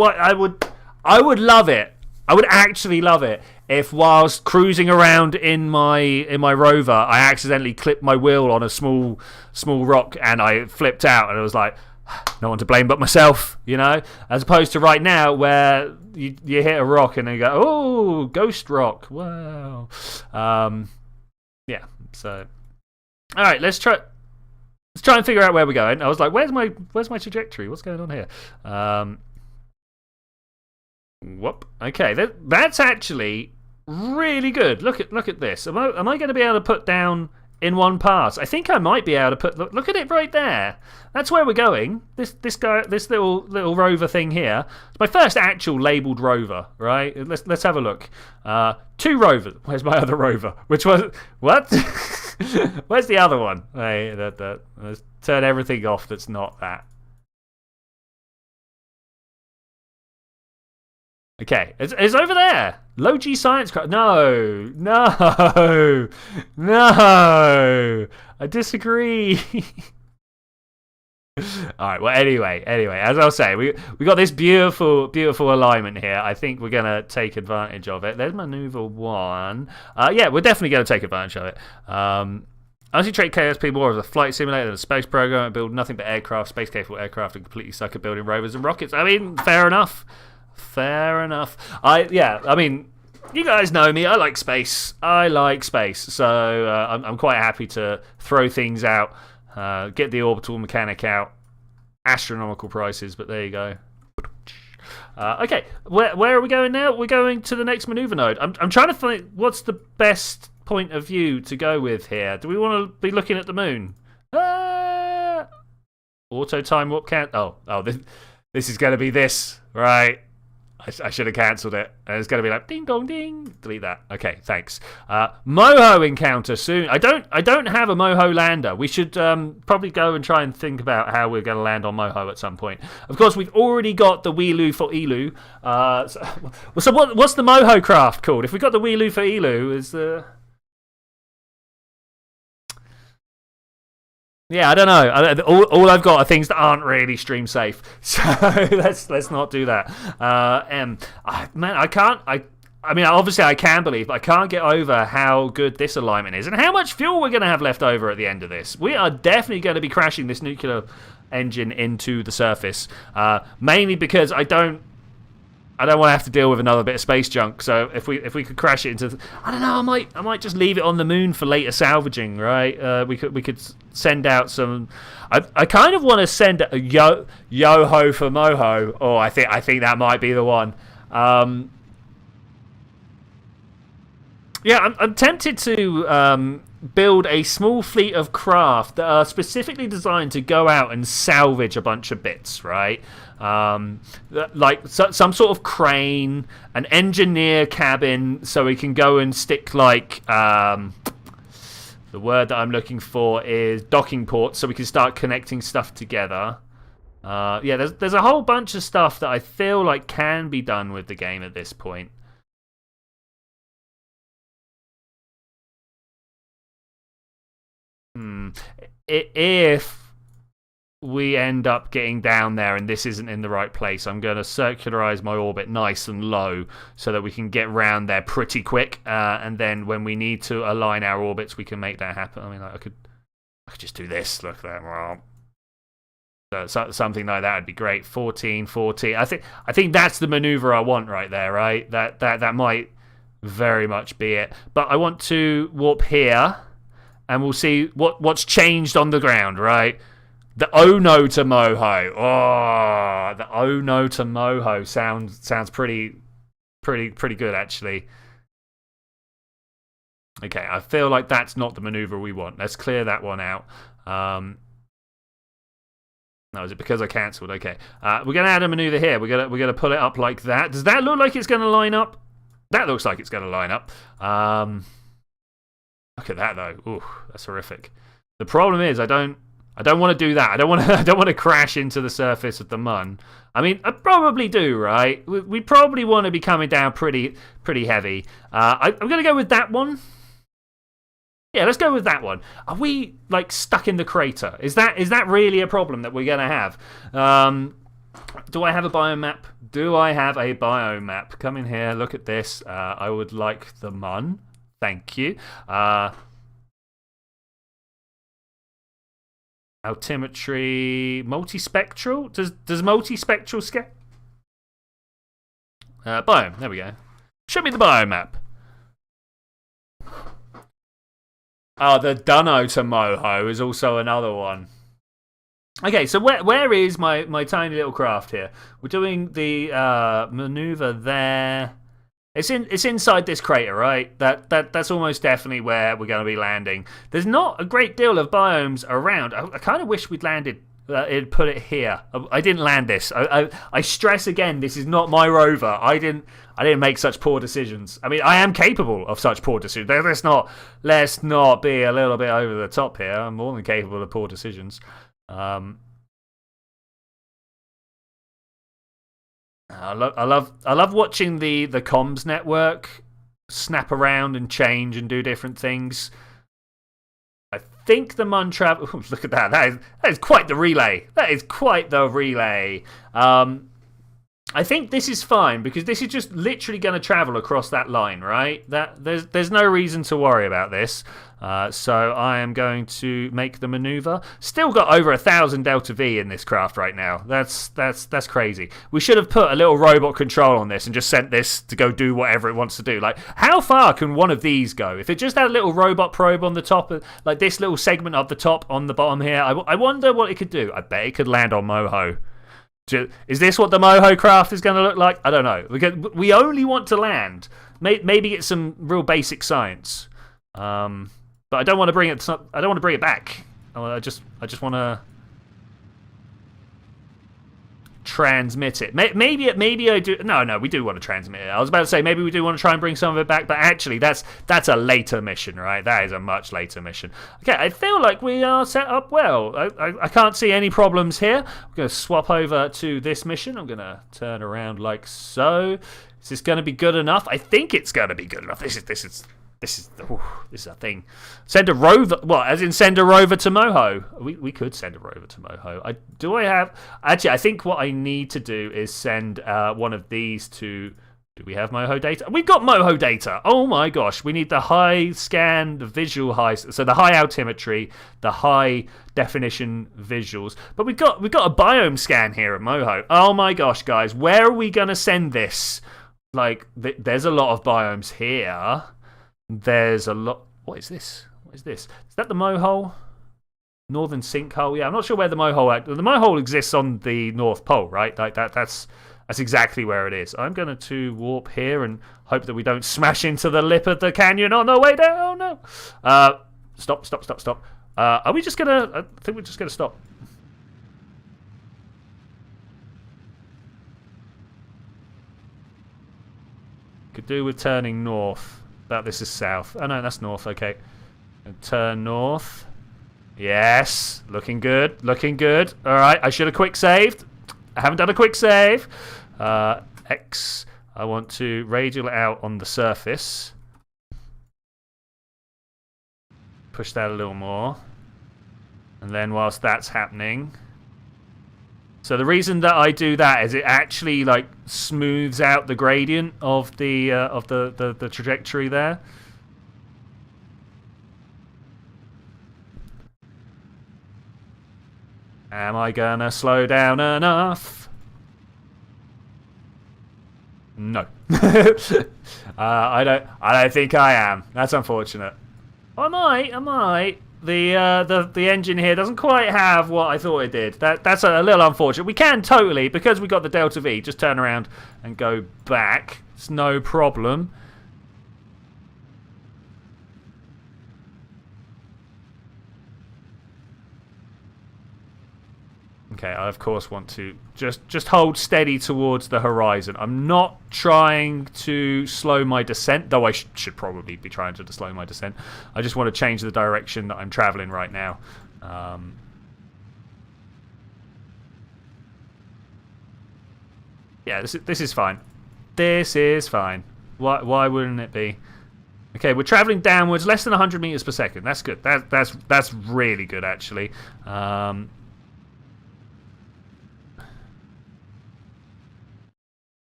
would love it. I would actually love it if, whilst cruising around in my Rover, I accidentally clipped my wheel on a small rock and I flipped out, and it was like, no one to blame but myself, you know. As opposed to right now, where you hit a rock and then you go, oh, ghost rock, wow. So, all right, let's try and figure out where we're going. I was like, where's my trajectory? What's going on here? Whoop. Okay, that's actually really good. Look at this. Am I going to be able to put down in one pass? I think I might be able to put. Look at it right there. That's where we're going. This little rover thing here. It's my first actual labelled rover. Right. Let's have a look. 2 rovers. Where's my other rover? Which was what? Where's the other one? Hey, let's turn everything off that's not that. Okay, it's over there. Low G science craft. No. I disagree. All right. Well, anyway, as I was saying, we got this beautiful alignment here. I think we're gonna take advantage of it. There's maneuver 1. We're definitely gonna take advantage of it. I honestly treat KSP more as a flight simulator than a space program. I build nothing but aircraft, space capable aircraft, and completely suck at building rovers and rockets. I mean, fair enough. I mean, you guys know me. I like space. So I'm quite happy to throw things out, get the orbital mechanic out. Astronomical prices, but there you go. Okay, where are we going now? We're going to the next maneuver node. I'm trying to find what's the best point of view to go with here? Do we want to be looking at the moon? Auto time warp count. Oh, this is going to be this, right? I should have cancelled it. And it's going to be like ding dong ding. Delete that. Okay, thanks. Moho encounter soon. I don't have a Moho lander. We should probably go and try and think about how we're going to land on Moho at some point. Of course, we've already got the Wheeloo for Elu. So what's the Moho craft called? If we got the Wheeloo for Elu, is the Yeah, I don't know. All I've got are things that aren't really stream safe, so let's not do that. Man, I can't. I mean, obviously I can believe, but I can't get over how good this alignment is and how much fuel we're going to have left over at the end of this. We are definitely going to be crashing this nuclear engine into the surface, mainly because I don't want to have to deal with another bit of space junk. So if we could crash it into, I don't know, I might just leave it on the moon for later salvaging, right? We could send out some. I kind of want to send a yo-ho for Moho. Oh, I think that might be the one. Yeah, I'm tempted to build a small fleet of craft that are specifically designed to go out and salvage a bunch of bits, right? Like some sort of crane, an engineer cabin, so we can go and stick like the word that I'm looking for is docking ports, so we can start connecting stuff together. Yeah, there's a whole bunch of stuff that I feel like can be done with the game at this point. If we end up getting down there and this isn't in the right place, I'm going to circularize my orbit nice and low so that we can get round there pretty quick, and then when we need to align our orbits, we can make that happen. I mean, I could just do this. Look at that. So something like that would be great. 14. I think that's the maneuver I want right there, right? That might very much be it. But I want to warp here. And we'll see what's changed on the ground, right? The oh no to Moho. Oh, the oh no to Moho sounds pretty good, actually. Okay, I feel like that's not the maneuver we want. Let's clear that one out. No, is it because I cancelled? Okay, we're gonna add a maneuver here. We're gonna pull it up like that. Does that look like it's gonna line up? That looks like it's gonna line up. Look at that though. Ooh, that's horrific. The problem is I don't want to do that. I don't want to crash into the surface of the Mun. I mean, I probably do, right? We probably want to be coming down pretty heavy. I'm going to go with that one. Yeah, let's go with that one. Are we like stuck in the crater? Is that really a problem that we're going to have? Do I have a biome map? Do I have a biome map? Come in here. Look at this. I would like the Mun. Thank you. Altimetry, multispectral. Does multispectral scale? Biome. There we go. Show me the biome map. Oh, the Dunno to Moho is also another one. Okay, so where is my tiny little craft here? We're doing the maneuver there. It's inside this crater, right? That's almost definitely where we're going to be landing. There's not a great deal of biomes around. I kind of wish we'd landed. Put it here. I didn't land this. I stress again. This is not my rover. I didn't make such poor decisions. I mean, I am capable of such poor decisions. Let's not be a little bit over the top here. I'm more than capable of poor decisions. I love watching the comms network snap around and change and do different things. I think the Mun travel. Look at that! That is quite the relay. That is quite the relay. I think this is fine because this is just literally going to travel across that line, right? There's no reason to worry about this. So I am going to make the maneuver. Still got over 1,000 Delta V in this craft right now. That's crazy. We should have put a little robot control on this and just sent this to go do whatever it wants to do. Like, how far can one of these go? If it just had a little robot probe on the top, like this little segment of the top on the bottom here, I wonder what it could do. I bet it could land on Moho. Is this what the Moho craft is going to look like? I don't know. We only want to land. Maybe get some real basic science. But I don't want to bring it. I don't want to bring it back. I just want to transmit it. Maybe I do. No, we do want to transmit it. I was about to say maybe we do want to try and bring some of it back, but actually that's a later mission, right? That is a much later mission. Okay, I feel like we are set up well. I can't see any problems here. I'm going to swap over to this mission. I'm going to turn around like so. Is this going to be good enough? I think it's going to be good enough. This is a thing. Send a rover. What? As in send a rover to Moho? We could send a rover to Moho. Actually, I think what I need to do is send one of these to. Do we have Moho data? We've got Moho data. Oh my gosh, we need the high scan, the visual high. So the high altimetry, the high definition visuals. But we've got a biome scan here at Moho. Oh my gosh, guys, where are we gonna send this? Like, there's a lot of biomes here. There's a lot. What is this? What is this? Is that the Mohole? Northern Sinkhole? Yeah, I'm not sure where the Mohole. The Mohole exists on the North Pole, right? Like that's exactly where it is. I'm going to warp here and hope that we don't smash into the lip of the canyon on the way down. Oh no! Stop. Are we just gonna? I think we're just gonna stop. Could do with turning north. But this is south. Oh no, that's north. Okay. And turn north. Yes. Looking good. Looking good. Alright, I should have quick saved. I haven't done a quick save. X. I want to radial out on the surface. Push that a little more. And then whilst that's happening. So the reason that I do that is it actually like smooths out the gradient of the trajectory there. Am I gonna slow down enough? No. I don't think I am. That's unfortunate. I might. The engine here doesn't quite have what I thought it did. That's a little unfortunate. We can totally, because we got the Delta V, just turn around and go back. It's no problem. Okay, I of course want to just hold steady towards the horizon. I'm not trying to slow my descent, though I should probably be trying to slow my descent. I just want to change the direction that I'm traveling right now. Yeah, this is fine. This is fine. Why wouldn't it be? Okay, we're traveling downwards, less than 100 meters per second. That's good. That's really good, actually.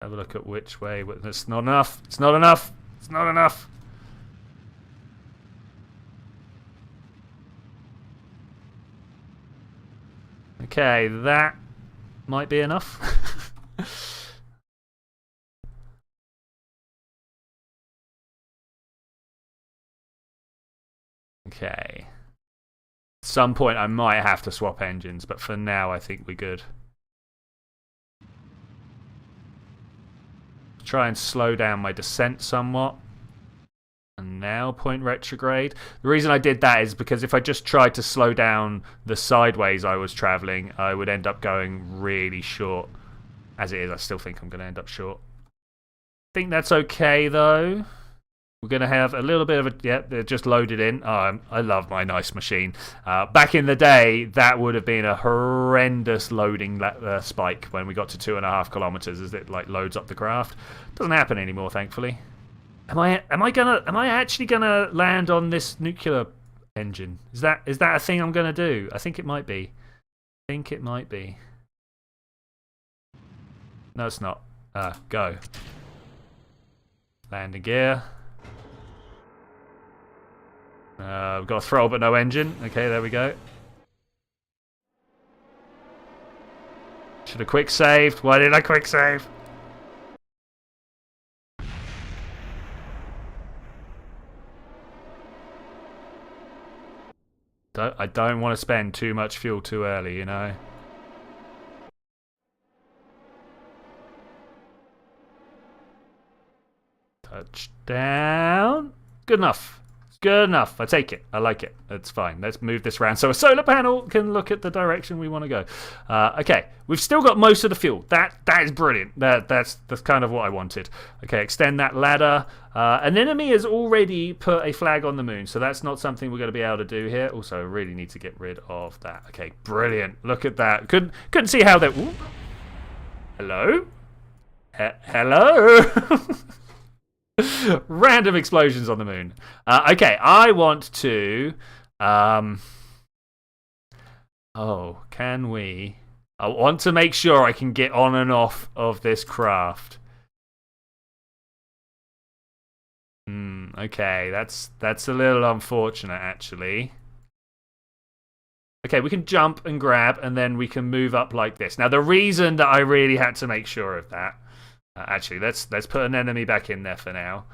Have a look at which way. It's not enough. It's not enough. It's not enough. Okay, that might be enough. Okay. At some point I might have to swap engines, but for now I think we're good. Try and slow down my descent somewhat. And now point retrograde. The reason I did that is because if I just tried to slow down the sideways I was traveling, I would end up going really short. As it is, I still think I'm going to end up short. I think that's okay though. We're going to have a little bit of a... Yep, they're just loaded in. Oh, I love my nice machine. Back in the day, that would have been a horrendous loading spike when we got to 2.5 kilometers as it like loads up the craft. Doesn't happen anymore, thankfully. Am I actually gonna land on this nuclear engine? Is that a thing I'm gonna do? I think it might be. No, it's not. Go. Landing gear. We've got a throttle but no engine. Okay, there we go. Should have quick saved. Why did I quick save? I don't want to spend too much fuel too early, you know. Touchdown. Good enough. Good enough. I take it. I like it. It's fine. Let's move this around so a solar panel can look at the direction we want to go. Okay, we've still got most of the fuel. That is brilliant. That's kind of what I wanted. Okay, extend that ladder. An enemy has already put a flag on the moon, so that's not something we're going to be able to do here. Also, I really need to get rid of that. Okay, brilliant. Look at that. Couldn't see how that. Ooh. Hello. Hello. Random explosions on the moon. Okay, I want to. Oh, can we? I want to make sure I can get on and off of this craft. Okay, that's a little unfortunate, actually. Okay, we can jump and grab, and then we can move up like this. Now, the reason that I really had to make sure of that. Actually, let's put an enemy back in there for now.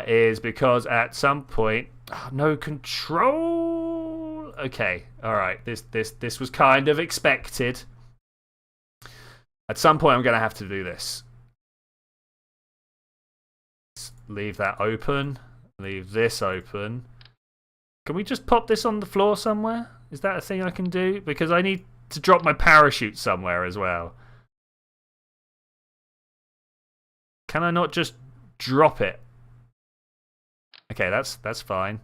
Is because at some point, no control. Okay, all right. This was kind of expected. At some point, I'm going to have to do this. Let's leave that open. Leave this open. Can we just pop this on the floor somewhere? Is that a thing I can do? Because I need to drop my parachute somewhere as well. Can I not just drop it? Okay, that's fine.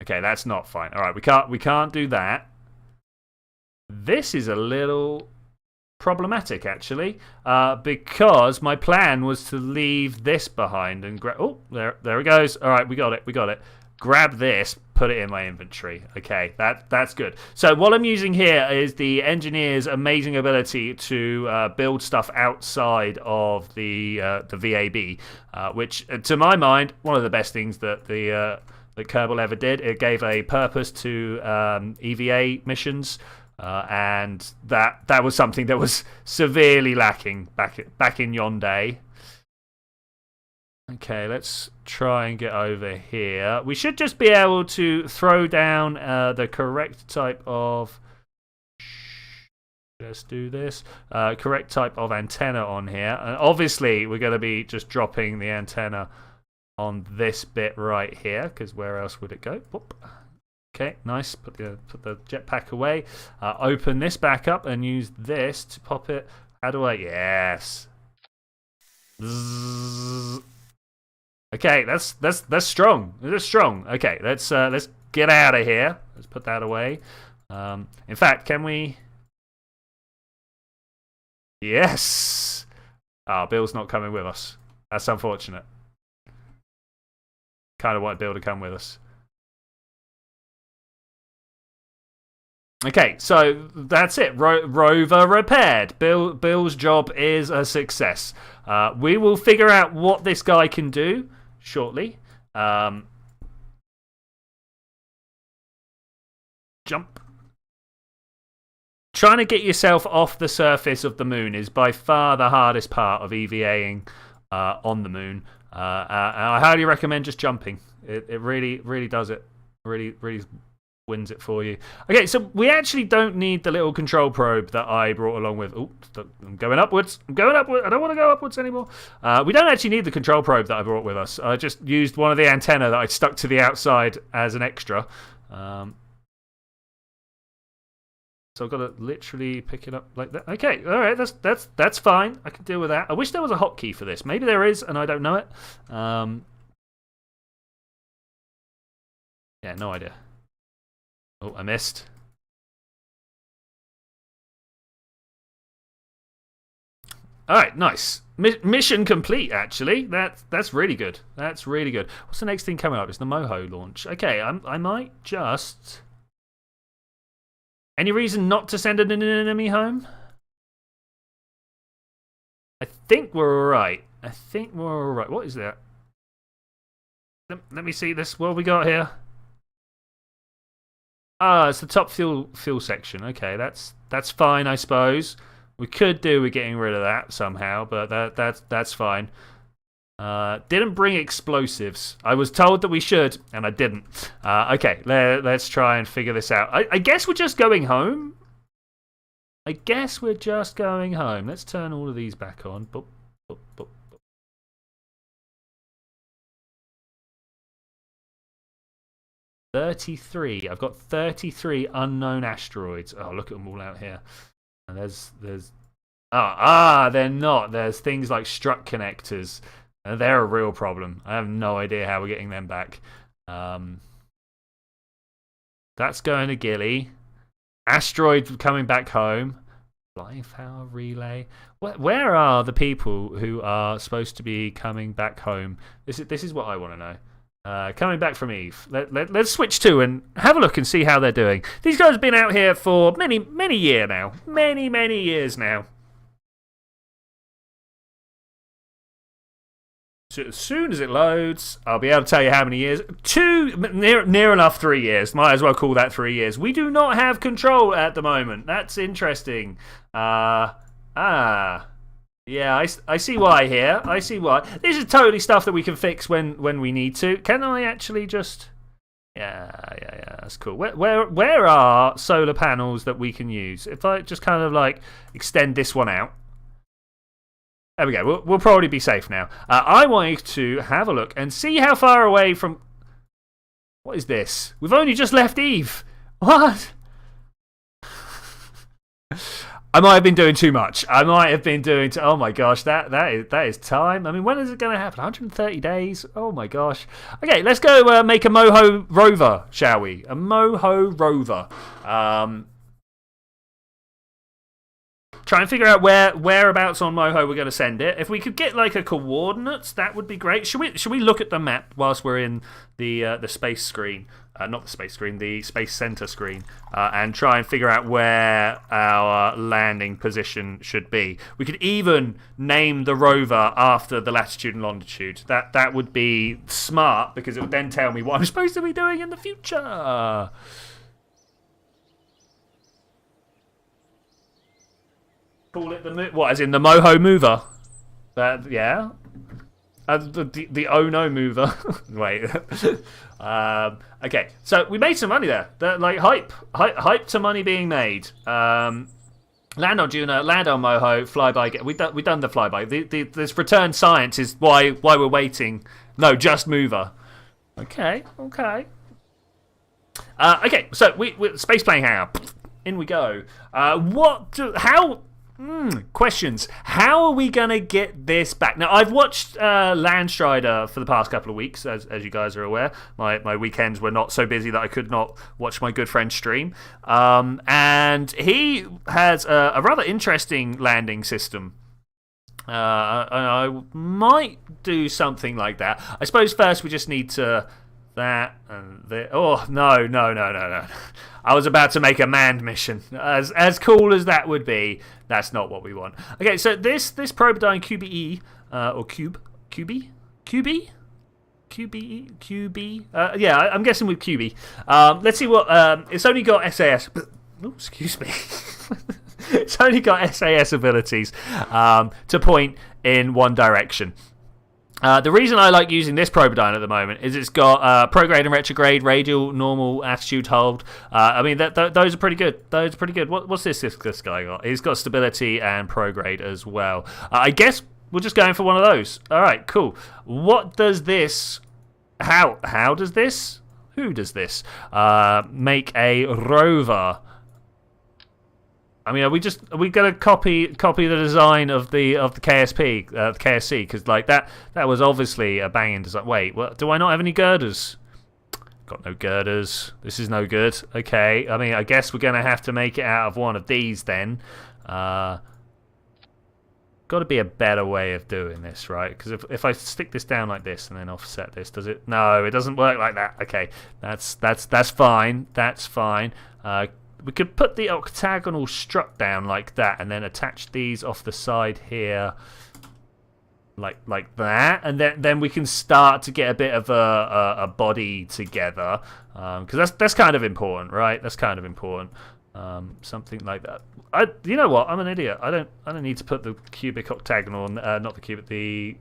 Okay, that's not fine. All right, we can't do that. This is a little problematic actually, because my plan was to leave this behind and grab. Oh, there it goes. All right, we got it. Grab this, put it in my inventory. Okay, that's good. So what I'm using here is the engineer's amazing ability to build stuff outside of the VAB, which, to my mind, one of the best things that that Kerbal ever did. It gave a purpose to EVA missions, and that was something that was severely lacking back in yon day. Okay, let's try and get over here. We should just be able to throw down the correct type of... Let's do this. Correct type of antenna on here. And obviously, we're going to be just dropping the antenna on this bit right here, because where else would it go? Whoop. Okay, nice. Put the jetpack away. Open this back up and use this to pop it. How do I... Yes. Zzz. Okay, that's strong. That's strong. Okay, let's get out of here. Let's put that away. In fact, can we? Yes. Bill's not coming with us. That's unfortunate. Kind of want Bill to come with us. Okay, so that's it. Rover repaired. Bill's job is a success. We will figure out what this guy can do shortly. Jump. Trying to get yourself off the surface of the moon is by far the hardest part of EVAing on the moon. And I highly recommend just jumping. It really does it. Really wins it for you. Okay, so we actually don't need the little control probe that I brought along with... Oh, I'm going upwards. I don't want to go upwards anymore. We don't actually need the control probe that I brought with us. I just used one of the antenna that I stuck to the outside as an extra. So I've got to literally pick it up like that. Okay, all right, that's fine. I can deal with that. I wish there was a hotkey for this. Maybe there is, and I don't know it. Yeah, no idea. Oh, I missed. All right, nice. Mission complete, actually. That's really good. That's really good. What's the next thing coming up? It's the Moho launch. Okay, I might just... Any reason not to send an enemy home? I think we're all right. What is that? Let me see this. What have we got here? It's the top fuel section. Okay, that's fine, I suppose. We could do with getting rid of that somehow, but that's fine. Didn't bring explosives. I was told that we should, and I didn't. Okay, let's try and figure this out. I guess we're just going home. Let's turn all of these back on. Boop, boop, boop. 33. I've got 33 unknown asteroids. Oh, look at them all out here. And there's they're not. There's things like struck connectors. They're a real problem. I have no idea how we're getting them back. That's going to Gilly. Asteroid coming back home. Flying power relay. Where are the people who are supposed to be coming back home? This is what I want to know. Coming back from Eve. Let's switch to and have a look and see how they're doing. These guys have been out here for many years now. Many years now. So as soon as it loads, I'll be able to tell you how many years. Near enough 3 years. Might as well call that 3 years. We do not have control at the moment. That's interesting. Yeah, I see why here. I see why. This is totally stuff that we can fix when we need to. Can I actually just... Yeah, that's cool. Where are solar panels that we can use? If I just kind of like extend this one out. There we go. We'll probably be safe now. I want to have a look and see how far away from... What is this? We've only just left Eve. What? I might have been doing too much. I might have been doing... Oh my gosh, that is time. I mean, when is it going to happen? 130 days? Oh my gosh. Okay, let's go make a Moho Rover, shall we? A Moho Rover. Try and figure out whereabouts on Moho we're going to send it. If we could get like a coordinates, that would be great. Should we look at the map whilst we're in the space screen? Not the space screen, the space center screen, and try and figure out where our landing position should be. We could even name the rover after the latitude and longitude. That would be smart because it would then tell me what I'm supposed to be doing in the future. Call it what? As in the Moho Mover? Yeah. The Ono Mover. Wait. Okay. So we made some money there. Like hype to money being made. Land on Juno, land on Moho, flyby. We've done the flyby. This return science is why we're waiting. No, just Mover. Okay. Okay. So we space plane hangar. In we go. Questions. How are we going to get this back? Now, I've watched Landstrider for the past couple of weeks, as you guys are aware. My weekends were not so busy that I could not watch my good friend stream. And he has a rather interesting landing system. I might do something like that. I suppose first we just need to... That and the... Oh, no. I was about to make a manned mission. As cool as that would be, that's not what we want. Okay, so this Probodyne QBE, or QB? Yeah, I'm guessing with QB. Let's see what... it's only got SAS... Oh, excuse me. It's only got SAS abilities to point in one direction. The reason I like using this Probodyne at the moment is it's got prograde and retrograde, radial, normal, attitude, hold. I mean, those are pretty good. What's this guy got? He's got stability and prograde as well. I guess we're just going for one of those. All right, cool. What does this... How does this... Who does this? Make a rover... I mean, are we going to copy the design of the KSP, the KSC? Because like that was obviously a banging design. Wait, what? Do I not have any girders? Got no girders. This is no good. Okay, I mean, I guess we're going to have to make it out of one of these then. Got to be a better way of doing this, right? Because if I stick this down like this and then offset this, does it? No, it doesn't work like that. Okay, that's fine. That's fine. We could put the octagonal strut down like that and then attach these off the side here like that, and then we can start to get a bit of a body together, because that's kind of important, right? That's kind of important. Something like that. You know what? I'm an idiot. I don't need to put the cubic octagonal, not the cubic, the...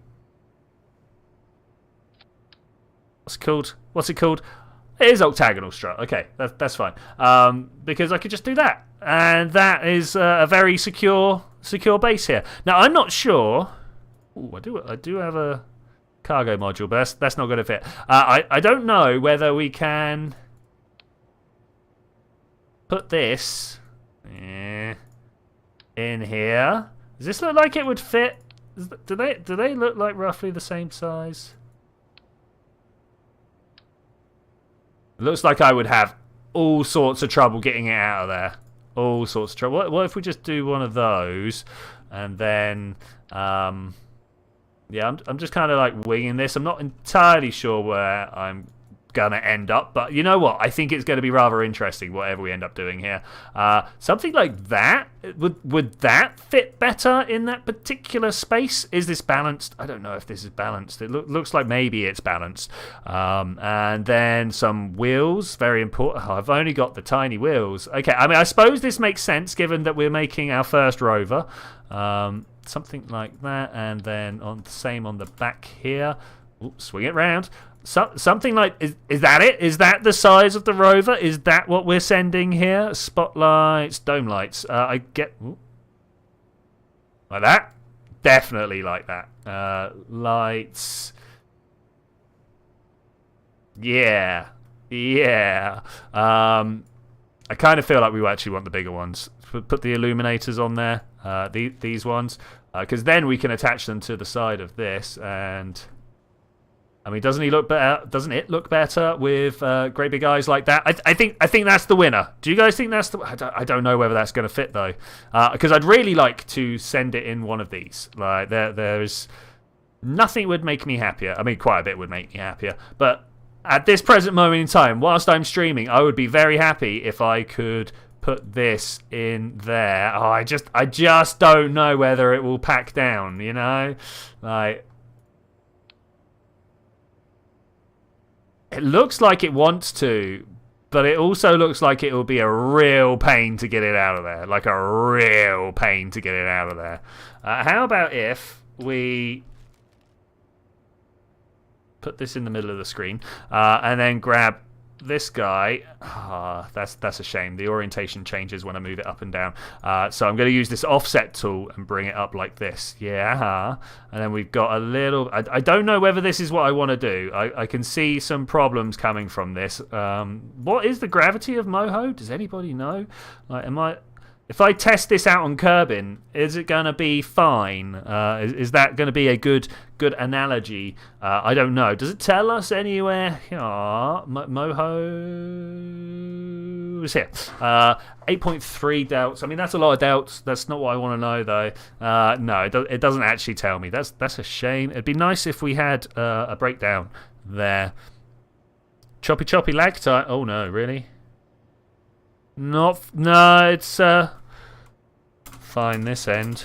What's it called? It is octagonal strut. Okay, that's fine. Because I could just do that, and that is a very secure base here. Now I'm not sure. Ooh, I do have a cargo module, but that's not going to fit. I don't know whether we can. put this in here. Does this look like it would fit? Do they look like roughly the same size? It looks like I would have all sorts of trouble getting it out of there. All sorts of trouble. What if we just do one of those, and then yeah, I'm just kind of like winging this. I'm not entirely sure where I'm gonna end up, but you know what? I think it's going to be rather interesting whatever we end up doing here. Something like that, would that fit better in that particular space? Is this balanced? I don't know if this is balanced. It looks like maybe it's balanced. And then some wheels, very important. Oh, I've only got the tiny wheels. Okay, I mean, I suppose this makes sense given that we're making our first rover. Something like that, and then same on the back here. Ooh, swing it round. Something like, is that it? Is that the size of the rover? Is that what we're sending here? Spotlights, dome lights. I get... Ooh. Like that? Definitely like that. Lights. Yeah. Yeah. I kind of feel like we actually want the bigger ones. Put the illuminators on there. These ones. Because then we can attach them to the side of this, and... I mean, doesn't it look better with great big eyes like that? I think that's the winner. Do you guys think that's the? I don't know whether that's going to fit though, because I'd really like to send it in one of these. Like there's nothing would make me happier. I mean, quite a bit would make me happier, but at this present moment in time, whilst I'm streaming, I would be very happy if I could put this in there. Oh, I just don't know whether it will pack down. You know, like. It looks like it wants to, but it also looks like it will be a real pain to get it out of there. Like a real pain to get it out of there. How about if we put this in the middle of the screen and then grab this guy. That's a shame. The orientation changes when I move it up and down. So I'm going to use this offset tool and bring it up like this. Yeah. And then we've got a little... I don't know whether this is what I want to do. I can see some problems coming from this. What is the gravity of Moho? Does anybody know? Like, if I test this out on Kerbin, is it going to be fine? Is that going to be a good analogy? I don't know. Does it tell us anywhere? Moho is here. 8.3 delts. I mean, that's a lot of delts. That's not what I want to know, though. No, it doesn't actually tell me. That's a shame. It'd be nice if we had a breakdown there. Choppy lag time. Oh, no, really? No, it's fine this end.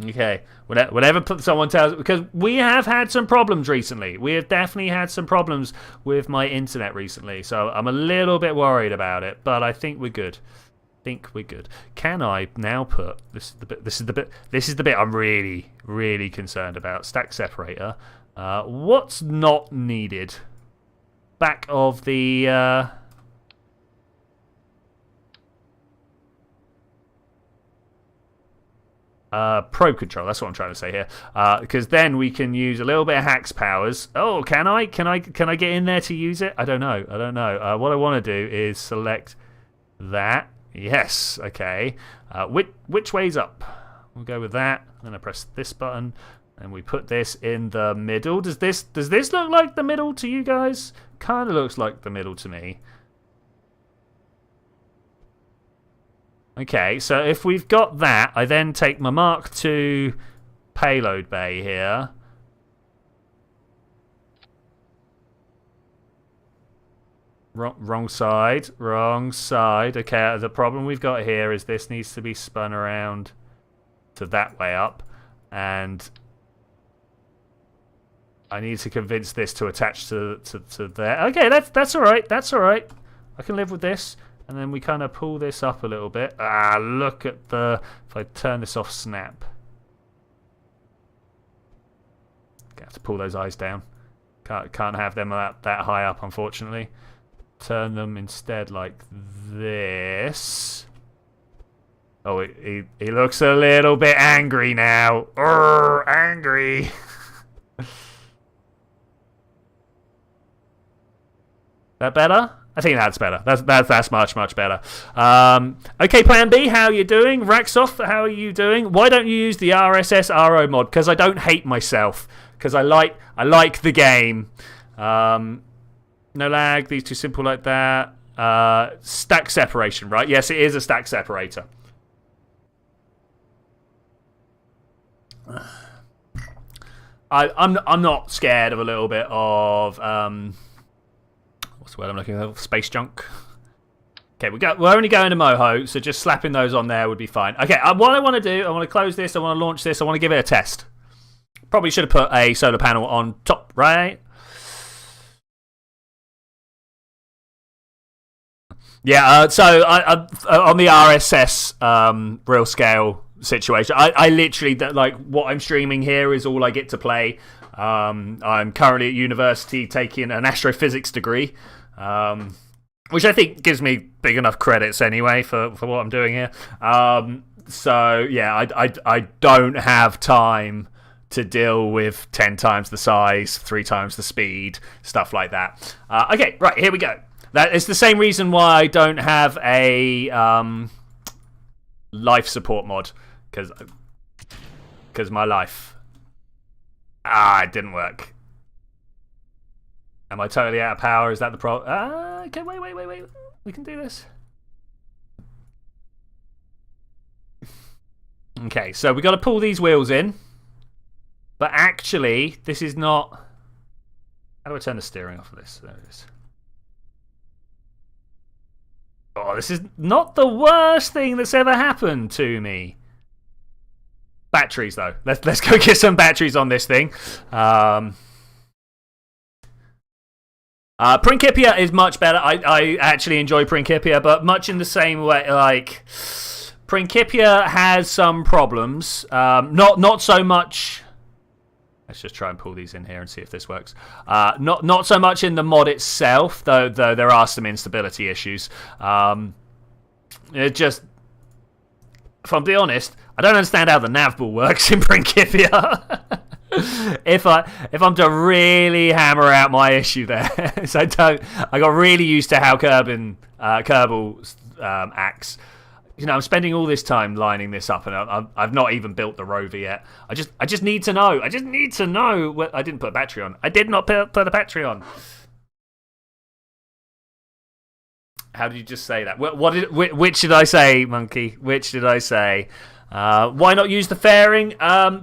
Okay, whenever someone tells, because we have had some problems recently. We have definitely had some problems with my internet recently, so I'm a little bit worried about it. But I think we're good. Can I now put this is the bit I'm really concerned about. Stack separator. What's not needed? Back of the. Probe control, that's what I'm trying to say here. Because then we can use a little bit of Hack's powers. Oh, can I? Can I get in there to use it? I don't know. What I want to do is select that. Yes, okay. Which way's up? We'll go with that. Then I press this button, and we put this in the middle. Does this look like the middle to you guys? Kind of looks like the middle to me. Okay, so if we've got that, I then take my Mark II payload bay here. Wrong side. Okay, the problem we've got here is this needs to be spun around to that way up. And I need to convince this to attach to there. Okay, that's all right. I can live with this. And then we kind of pull this up a little bit. Look at the... If I turn this off, snap. Have to pull those eyes down. Can't have them that high up, unfortunately. Turn them instead like this. Oh, he looks a little bit angry now. Angry. That better? I think that's better. That's much better. Okay, Plan B, how are you doing? Raxoff, how are you doing? Why don't you use the RSS RO mod? Because I don't hate myself. Because I like the game. No lag. These too simple like that. Stack separation, right? Yes, it is a stack separator. I'm not scared of a little bit of what's the word I'm looking for? Space junk. Okay, we're only going to Moho, so just slapping those on there would be fine. Okay, what I want to do, I want to close this, I want to launch this, I want to give it a test. Probably should have put a solar panel on top, right? Yeah, so on the RSS real scale situation, I literally, like, what I'm streaming here is all I get to play. I'm currently at university taking an astrophysics degree, which I think gives me big enough credits anyway for what I'm doing here. So yeah, I don't have time to deal with 10 times the size, 3 times the speed, stuff like that. Okay, right, here we go. That is the same reason why I don't have a life support mod, because my life. It didn't work. Am I totally out of power? Is that the problem? Okay, wait. We can do this. Okay, so we got to pull these wheels in. But actually, this is not... How do I turn the steering off of this? There it is. Oh, this is not the worst thing that's ever happened to me. Batteries, though. Let's go get some batteries on this thing. Principia is much better. I actually enjoy Principia, but much in the same way. Like, Principia has some problems. Not so much. Let's just try and pull these in here and see if this works. Not so much in the mod itself, though there are some instability issues. It just, if I'm being honest, I don't understand how the navball works in Principia. if I'm to really hammer out my issue there, so I got really used to how Kerbal acts. You know, I'm spending all this time lining this up, and I've not even built the Rover yet. I just need to know. I just need to know. I didn't put a battery on. I did not put a battery on. How did you just say that? Which did I say, Monkey? Which did I say? Why not use the fairing?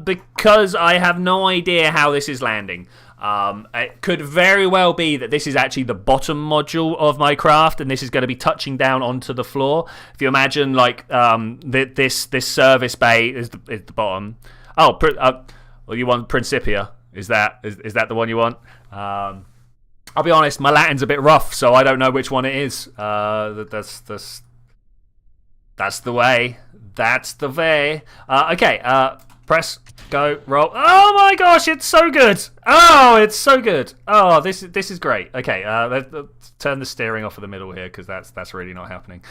Because I have no idea how this is landing. It could very well be that this is actually the bottom module of my craft, and this is going to be touching down onto the floor. If you imagine, like, this service bay is the bottom. Oh, well, you want Principia? Is that the one you want? I'll be honest, my Latin's a bit rough, so I don't know which one it is. That's the way. That's the way. Okay. Press. Go, roll. Oh my gosh, it's so good. Oh, it's so good. Oh, this is great. Okay, let's turn the steering off of the middle here, because that's really not happening.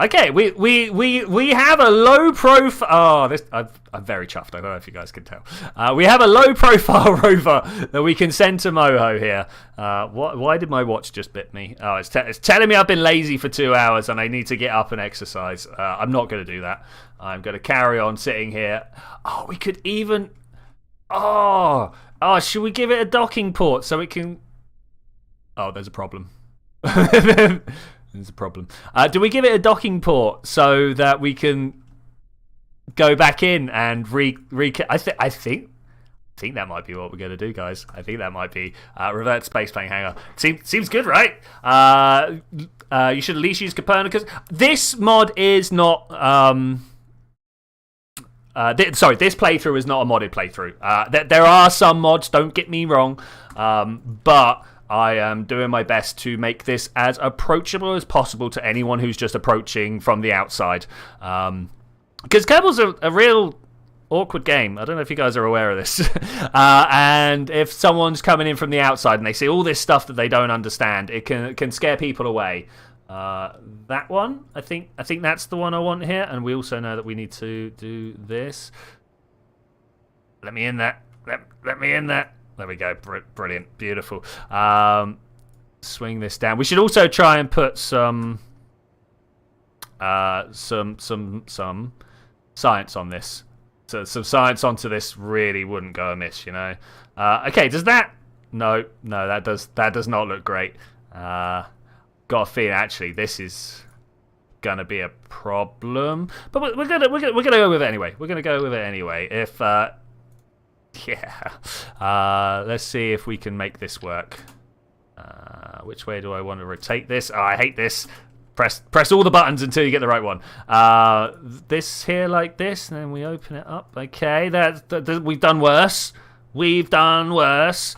Okay, we have a low profile. Oh, I'm very chuffed. I don't know if you guys can tell. We have a low profile rover that we can send to Moho here. Why did my watch just bit me? Oh, it's telling me I've been lazy for 2 hours and I need to get up and exercise. I'm not going to do that. I'm going to carry on sitting here. Oh, we could even... Oh, should we give it a docking port so it can... Oh, there's a problem. There's a problem. Do we give it a docking port so that we can go back in and I think that might be what we're going to do, guys. I think that might be revert space plane hangar. Seems good, right? You should at least use Copernicus. This mod is not... this playthrough is not a modded playthrough. There are some mods, don't get me wrong, but I am doing my best to make this as approachable as possible to anyone who's just approaching from the outside. Because Kerbal's a real awkward game. I don't know if you guys are aware of this. And if someone's coming in from the outside and they see all this stuff that they don't understand, it can scare people away. That one, I think that's the one I want here, and we also know that we need to do this. Let me in that. Let me in that. There we go. Brilliant, beautiful. swing this down. We should also try and put some science on this. So some science onto this really wouldn't go amiss, you know. Okay, does that? No, that does not look great. Got a feeling actually this is gonna be a problem, but we're gonna go with it anyway. We're gonna go with it anyway. If let's see if we can make this work. Which way do I want to rotate this? Oh, I hate this. Press all the buttons until you get the right one. This here like this, and then we open it up. Okay, we've done worse. We've done worse.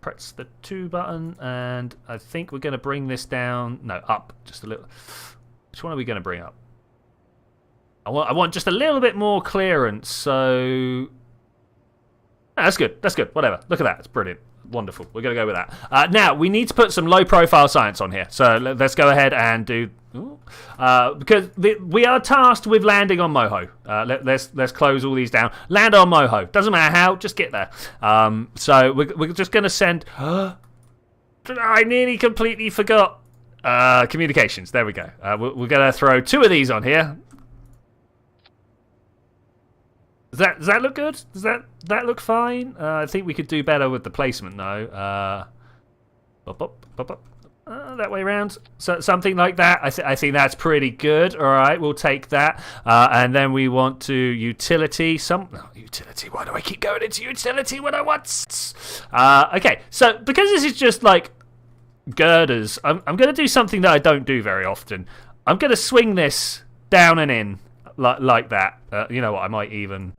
Press the 2 button, and I think we're going to bring this down. No, up just a little. Which one are we going to bring up? I want just a little bit more clearance. So that's good. That's good. Whatever. Look at that. It's brilliant. Wonderful. We're going to go with that. Now, we need to put some low-profile science on here. So let's go ahead and do... because we are tasked with landing on Moho. Let's close all these down. Land on Moho. Doesn't matter how. Just get there. So we're just going to send... I nearly completely forgot. Communications. There we go. We're going to throw 2 of these on here. Does that look good? Does that look fine? I think we could do better with the placement though. That way around. So something like that. I think that's pretty good. All right, we'll take that. And then we want to utility. Utility. Why do I keep going into utility when I want? Okay. So because this is just like girders, I'm going to do something that I don't do very often. I'm going to swing this down and in like that. You know what? I might even